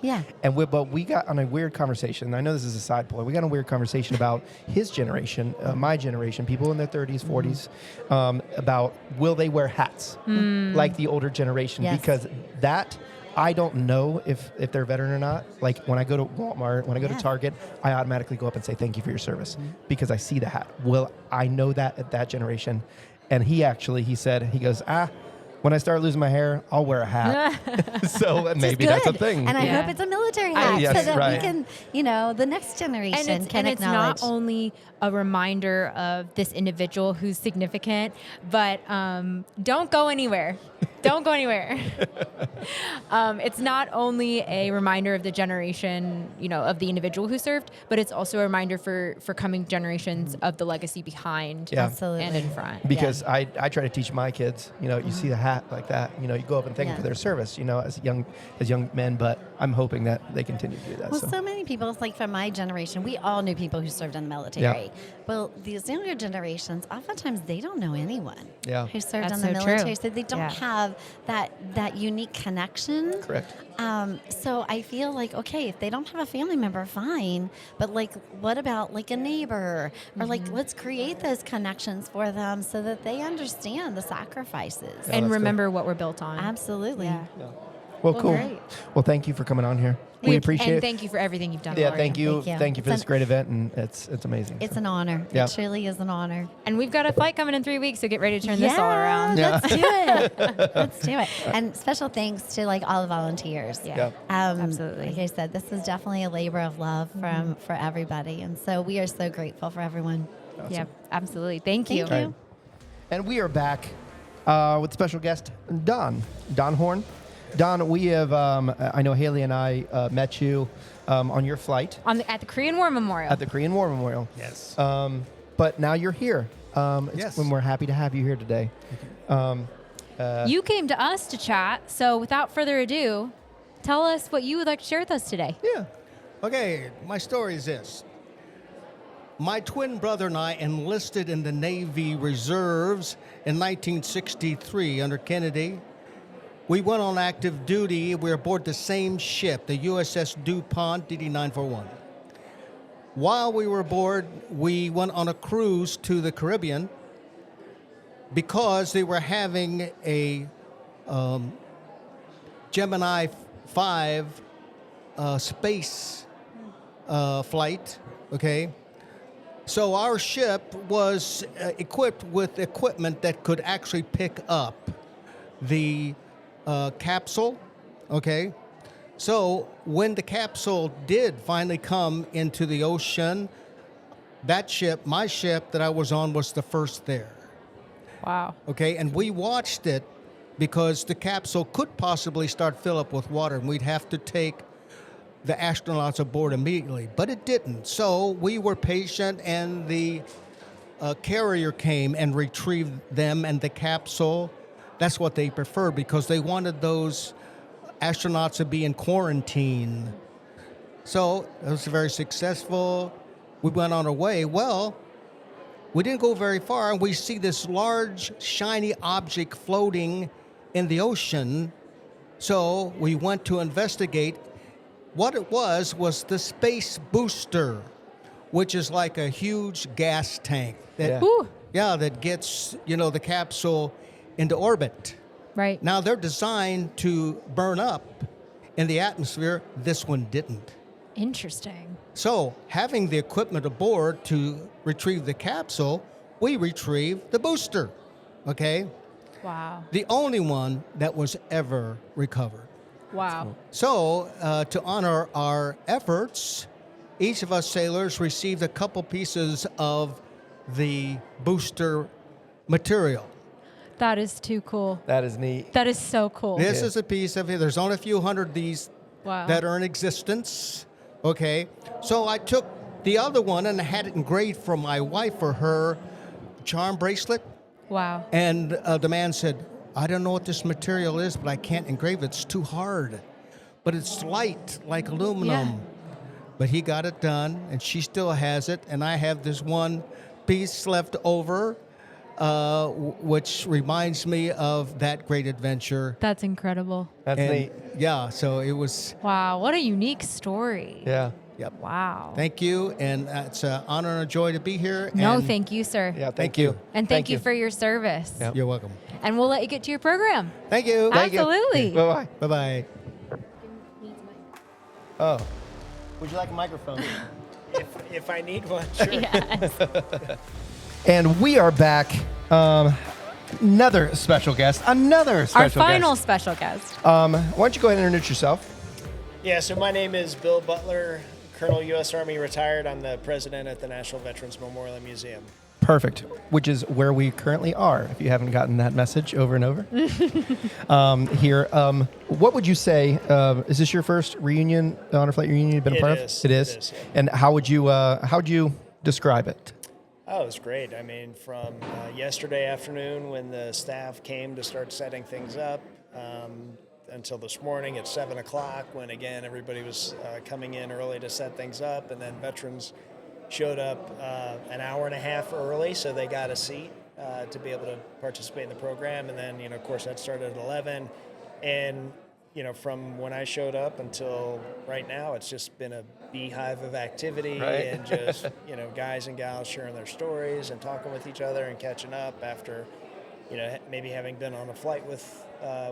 Yeah. And but we got on a weird conversation. I know this is a side point. We got on a weird conversation about his generation, my generation, people in their 30s, 40s, about will they wear hats like the older generation? Yes. Because that I don't know if they're veteran or not. Like when I go to Walmart, when I go to Target, I automatically go up and say thank you for your service because I see the hat. Well, I know that at that generation. And he said, he goes, when I start losing my hair, I'll wear a hat. So maybe that's a thing. And I hope it's a military hat yes, so that right. we can, the next generation can and it's acknowledge. not only a reminder of this individual who's significant, but don't go anywhere. Don't go anywhere. It's not only a reminder of the generation, of the individual who served, but it's also a reminder for coming generations of the legacy behind Absolutely. and in front. Because I try to teach my kids, you see the hat like that, you go up and thank them for their service, as young men, but I'm hoping that they continue to do that. Well, so many people, it's like from my generation, we all knew people who served in the military. Yeah. Well, these younger generations, oftentimes they don't know anyone who served That's in the so military. true. So they don't have that unique connection. Correct. So I feel like, okay, if they don't have a family member, fine. But like, what about like a neighbor? Or like, let's create those connections for them so that they understand the sacrifices. Yeah, And that's remember what we're built on. Absolutely. Yeah. Well, cool. great. Well, thank you for coming on here. We appreciate and it. thank you for everything you've done. Yeah, already. thank you. Thank you. Thank you for It's this great event, and it's amazing. It's So. an honor. Yeah. It truly is an honor. And we've got a flight coming in 3 weeks, so get ready to turn this all around. Yeah. Let's do it. Let's do it. And special thanks to like all the volunteers. Yeah. Absolutely. Like I said, this is definitely a labor of love for everybody, and so we are so grateful for everyone. Awesome. Yeah, absolutely. Thank you. Thank you. Right. And we are back with special guest Don Horn. Don, we have, I know Haley and I met you on your flight At the Korean War Memorial. at the Korean War Memorial. Yes. But now you're here. Yes. When we're happy to have you here today. You came to us to chat, so without further ado, tell us what you would like to share with us today. Yeah. Okay, my story is this. My twin brother and I enlisted in the Navy Reserves in 1963 under Kennedy. We went on active duty. We were aboard the same ship, the USS DuPont DD-941. While we were aboard, we went on a cruise to the Caribbean because they were having a Gemini 5 space flight, okay? So our ship was equipped with equipment that could actually pick up the capsule, okay? So when the capsule did finally come into the ocean, that ship, my ship that I was on, was the first there. Wow. Okay, and we watched it because the capsule could possibly start fill up with water, and we'd have to take the astronauts aboard immediately, but it didn't. So we were patient, and the carrier came and retrieved them and the capsule. That's what they preferred because they wanted those astronauts to be in quarantine. So it was very successful. We went on our way. Well, we didn't go very far, and we see this large, shiny object floating in the ocean. So we went to investigate. What it was the space booster, which is like a huge gas tank that, that gets, the capsule into orbit. Right. Now, they're designed to burn up in the atmosphere. This one didn't. Interesting. So, having the equipment aboard to retrieve the capsule, we retrieved the booster, okay? Wow. The only one that was ever recovered. Wow. So, to honor our efforts, each of us sailors received a couple pieces of the booster material. That is too cool. That is neat. That is so cool. This Yeah. is a piece of it. There's only a few hundred of these Wow. that are in existence. Okay. So I took the other one and had it engraved for my wife for her charm bracelet. Wow. And the man said, I don't know what this material is, but I can't engrave it. It's too hard. But it's light, like aluminum. Yeah. But he got it done, and she still has it. And I have this one piece left over, which reminds me of that great adventure. That's incredible. That's And, neat. yeah, so it was, Wow. What a unique story. Yeah. yep. Wow. Thank you, and it's an honor and a joy to be here. No, and thank you, sir. Yeah. Thank you. And thank you for your service. Yeah. You're welcome. And we'll let you get to your program. Thank you. Absolutely. Bye bye. Bye-bye. Oh. Would you like a microphone? If I need one, sure. Yes. And we are back. Another special guest. Another special Our guest. final special guest. Why don't you go ahead and introduce yourself? Yeah, so my name is Bill Butler, Colonel U.S. Army retired. I'm the president at the National Veterans Memorial and Museum. Perfect. Which is where we currently are, if you haven't gotten that message over and over. Here, what would you say, is this your first reunion, honor flight reunion you've been a It part is. of? It is? It is, yeah. And how would you describe it? Oh, it was great. I mean, from yesterday afternoon when the staff came to start setting things up until this morning at 7 o'clock when, again, everybody was coming in early to set things up. And then veterans showed up an hour and a half early, so they got a seat to be able to participate in the program. And then, of course, that started at 11. And, from when I showed up until right now, it's just been a beehive of activity and just, guys and gals sharing their stories and talking with each other and catching up after, maybe having been on a flight with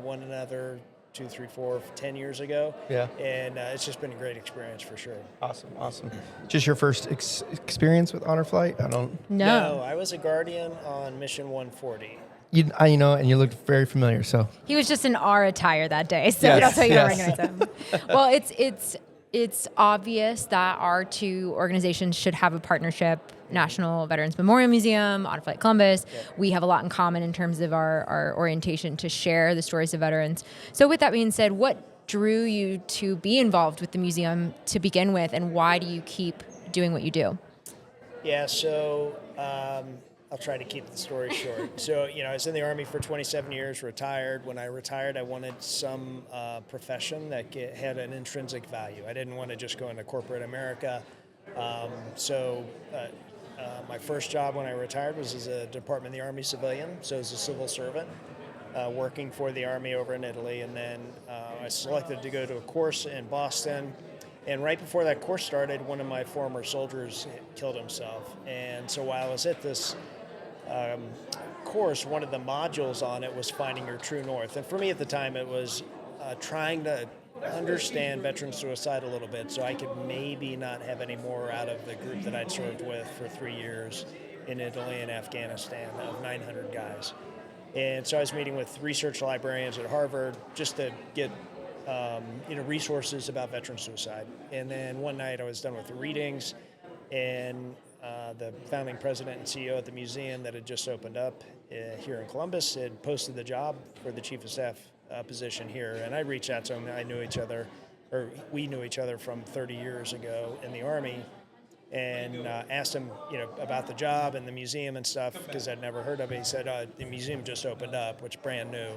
one another 2, 3, 4, 10 years ago. Yeah. And it's just been a great experience for sure. Awesome. Just your first experience with honor flight? I don't. No, I was a Guardian on Mission 140. And you looked very familiar. So He was just in our attire that day, so Yes, that's how you don't yes. recognize him. Well, it's obvious that our two organizations should have a partnership. National Veterans Memorial Museum, Honor Flight Columbus. We have a lot in common in terms of our orientation to share the stories of veterans. So with that being said, what drew you to be involved with the museum to begin with, and why do you keep doing what you do? Yeah, so I'll try to keep the story short. So, I was in the Army for 27 years, retired. When I retired, I wanted some profession that had an intrinsic value. I didn't want to just go into corporate America. My first job when I retired was as a Department of the Army civilian, so as a civil servant, working for the Army over in Italy. And then I selected to go to a course in Boston. And right before that course started, one of my former soldiers killed himself. And so while I was at this course, one of the modules on it was finding your true north. And for me at the time, it was trying to understand veteran suicide a little bit so I could maybe not have any more out of the group that I'd served with for 3 years in Italy and Afghanistan of 900 guys. And so I was meeting with research librarians at Harvard just to get resources about veteran suicide. And then one night I was done with the readings, and the founding president and CEO at the museum that had just opened up here in Columbus had posted the job for the chief of staff position here. And I reached out to him. We knew each other from 30 years ago in the Army, and asked him, about the job and the museum and stuff, because I'd never heard of it. He said, the museum just opened up, which is brand new,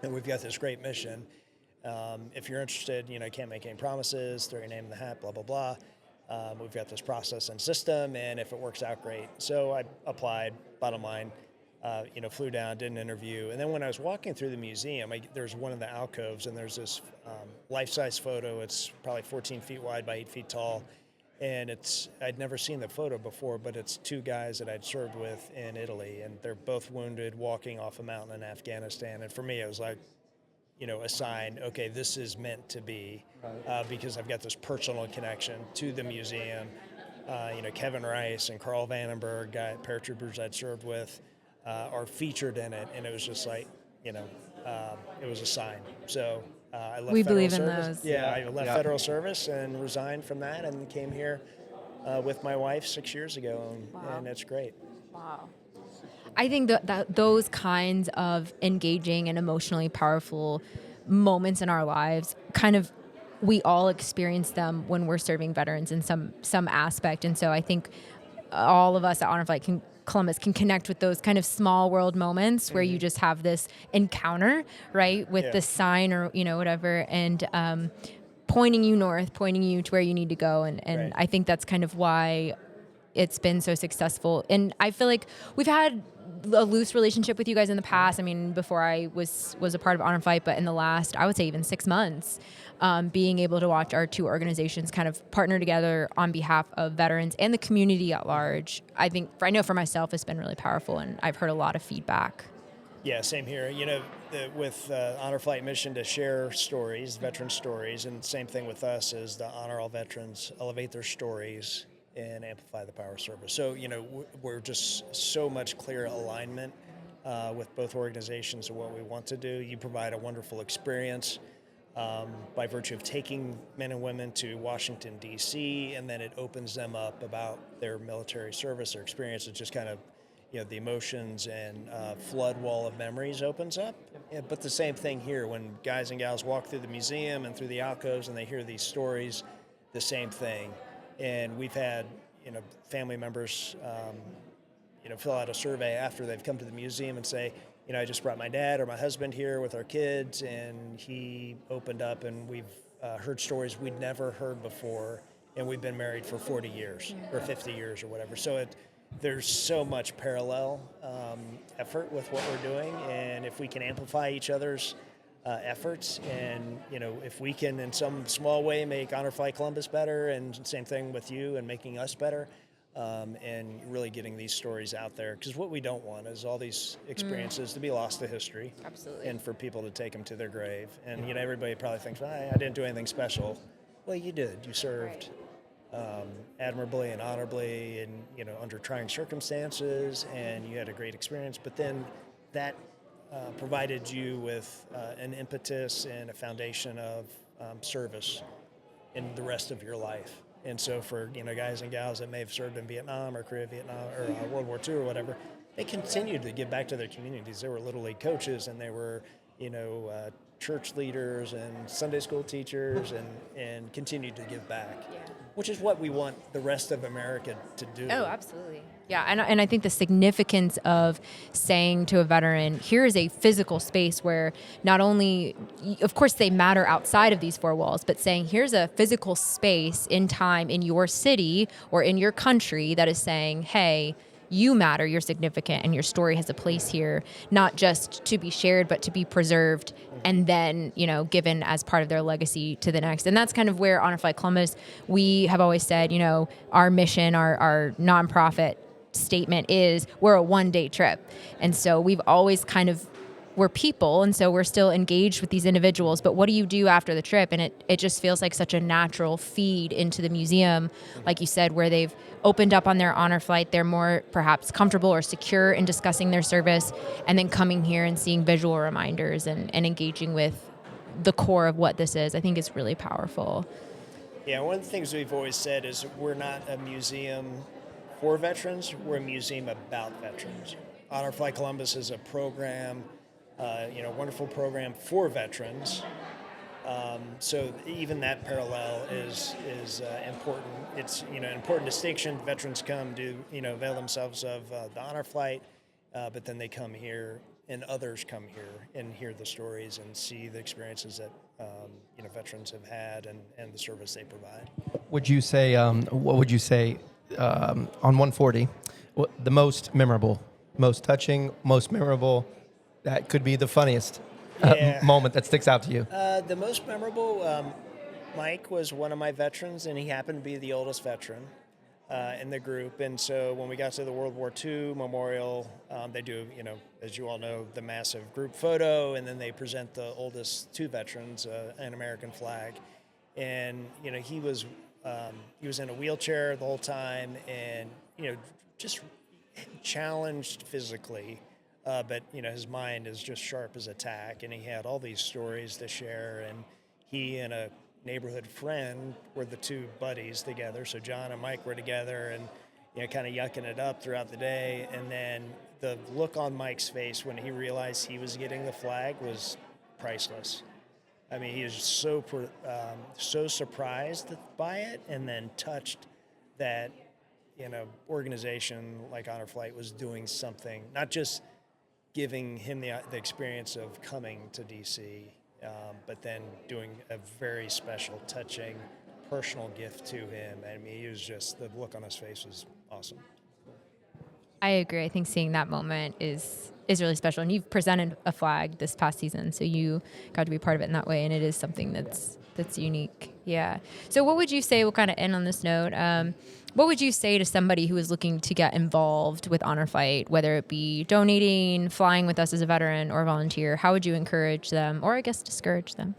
and we've got this great mission. If you're interested, can't make any promises, throw your name in the hat, blah, blah, blah. We've got this process and system, and if it works out, great. So I applied, bottom line, flew down, did an interview. And then when I was walking through the museum, there's one of the alcoves, and there's this life-size photo. It's probably 14 feet wide by 8 feet tall. And I'd never seen the photo before, but it's two guys that I'd served with in Italy, and they're both wounded walking off a mountain in Afghanistan. And for me, it was like, a sign, okay, this is meant to be, because I've got this personal connection to the museum. Kevin Rice and Carl Vandenberg, paratroopers I'd served with, are featured in it, and it was just like, it was a sign. So I left We federal believe in service. those. Yeah, I left Yeah. federal service and resigned from that, and came here with my wife 6 years ago, and it's great. I think that those kinds of engaging and emotionally powerful moments in our lives kind of we all experience them when we're serving veterans in some aspect. And so I think all of us at Honor Flight Columbus can connect with those kind of small world moments where you just have this encounter, right, with Yeah. the sign or whatever, and pointing you north, pointing you to where you need to go. And Right. I think that's kind of why it's been so successful. And I feel like we've had a loose relationship with you guys in the past. I mean, before I was a part of Honor Flight, but in the last, I would say even 6 months, being able to watch our two organizations kind of partner together on behalf of veterans and the community at large, I know for myself, it's been really powerful, and I've heard a lot of feedback. Yeah, same here. With Honor Flight mission to share stories, veteran stories, and same thing with us is to honor all veterans, elevate their stories, and amplify the power of service. So, we're just so much clear alignment with both organizations and what we want to do. You provide a wonderful experience by virtue of taking men and women to Washington, D.C., and then it opens them up about their military service, their experience. It just kind of the emotions and flood wall of memories opens up. Yeah, but the same thing here when guys and gals walk through the museum and through the alcoves and they hear these stories, the same thing. And we've had family members fill out a survey after they've come to the museum and say, I just brought my dad or my husband here with our kids, and he opened up, and we've heard stories we'd never heard before, and we've been married for 40 years or 50 years or whatever. So there's so much parallel effort with what we're doing, and if we can amplify each other's efforts, and if we can in some small way make Honor Flight Columbus better, and same thing with you and making us better, and really getting these stories out there, because what we don't want is all these experiences to be lost to history. Absolutely. And for people to take them to their grave. And everybody probably thinks, well, I didn't do anything special. Well, you did. You served admirably and honorably, and under trying circumstances, and you had a great experience. But then that provided you with an impetus and a foundation of service in the rest of your life. And so for guys and gals that may have served in Vietnam or Korea, Vietnam, or World War II or whatever, they continued to give back to their communities. They were Little League coaches, and they were church leaders and Sunday school teachers, and continued to give back, which is what we want the rest of America to do. Oh, absolutely. Yeah, and I think the significance of saying to a veteran, here is a physical space where not only, of course, they matter outside of these four walls, but saying here's a physical space in time in your city or in your country that is saying, hey, you matter, you're significant, and your story has a place here, not just to be shared, but to be preserved and then, given as part of their legacy to the next. And that's kind of where Honor Flight Columbus, we have always said, our mission, our nonprofit statement is we're a one-day trip. And so we've always we're people, and so we're still engaged with these individuals, but what do you do after the trip? And it just feels like such a natural feed into the museum, like you said, where they've opened up on their honor flight, they're more perhaps comfortable or secure in discussing their service, and then coming here and seeing visual reminders and engaging with the core of what this is, I think is really powerful. Yeah, one of the things we've always said is we're not a museum for veterans, we're a museum about veterans. Honor Flight Columbus is a program, wonderful program for veterans. So even that parallel is important. It's an important distinction. Veterans come to avail themselves of the Honor Flight, but then they come here, and others come here and hear the stories and see the experiences that veterans have had and the service they provide. Would you say, what would you say on 140, the most memorable, most touching, most memorable, that could be the funniest moment that sticks out to you? The most memorable, Mike was one of my veterans, and he happened to be the oldest veteran in the group. And so when we got to the World War II memorial, they do, as you all know, the massive group photo, and then they present the oldest two veterans an American flag. And he was in a wheelchair the whole time, and just challenged physically, But his mind is just sharp as a tack, and he had all these stories to share. And he and a neighborhood friend were the two buddies together. So John and Mike were together, and kind of yucking it up throughout the day. And then the look on Mike's face when he realized he was getting the flag was priceless. I mean, he was so surprised by it, and then touched that organization like Honor Flight was doing something, not just giving him the experience of coming to DC, but then doing a very special, touching, personal gift to him. I mean, he was just, the look on his face was awesome. I agree. I think seeing that moment is really special. And you've presented a flag this past season, so you got to be part of it in that way. And it is something that's unique. Yeah. So what would you say, we'll kind of end on this note, what would you say to somebody who is looking to get involved with Honor Flight, whether it be donating, flying with us as a veteran, or volunteer? How would you encourage them, or I guess discourage them?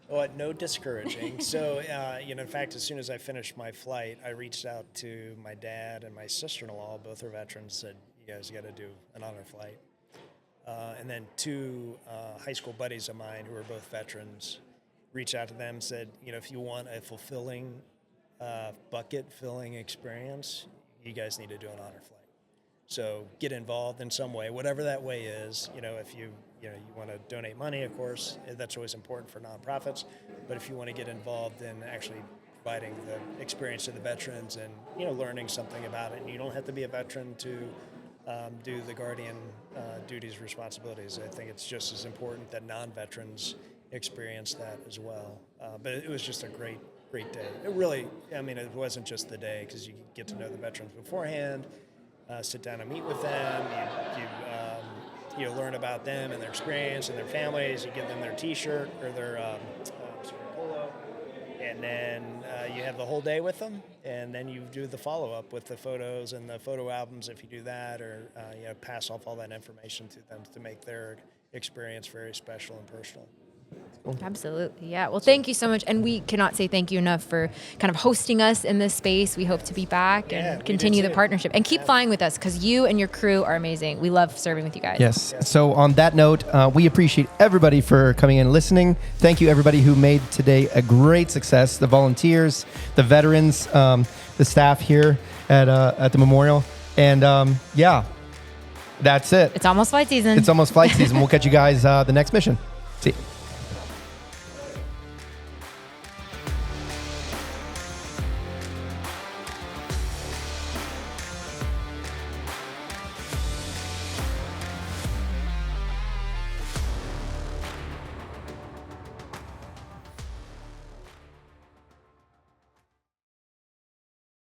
Well, no discouraging. So, in fact, as soon as I finished my flight, I reached out to my dad and my sister-in-law, both are veterans, said, you guys got to do an Honor Flight. And then two high school buddies of mine who are both veterans reached out to them, said, if you want a fulfilling bucket-filling experience, you guys need to do an Honor Flight. So get involved in some way, whatever that way is. If you want to donate money, of course, that's always important for nonprofits. But if you want to get involved in actually providing the experience to the veterans and learning something about it, and you don't have to be a veteran to do the guardian duties, responsibilities. I think it's just as important that non-veterans experience that as well. But it was just a great day. It really, it wasn't just the day, because you get to know the veterans beforehand, sit down and meet with them, you learn about them and their experience and their families, you give them their t-shirt or their polo, and then you have the whole day with them, and then you do the follow-up with the photos and the photo albums if you do that, or pass off all that information to them to make their experience very special and personal. Absolutely. Yeah. Well, thank you so much. And we cannot say thank you enough for kind of hosting us in this space. We hope to be back and continue the partnership and keep flying with us, because you and your crew are amazing. We love serving with you guys. Yes. So on that note, we appreciate everybody for coming in and listening. Thank you, everybody who made today a great success. The volunteers, the veterans, the staff here at the memorial. And that's it. It's almost flight season. We'll catch you guys the next mission. See you.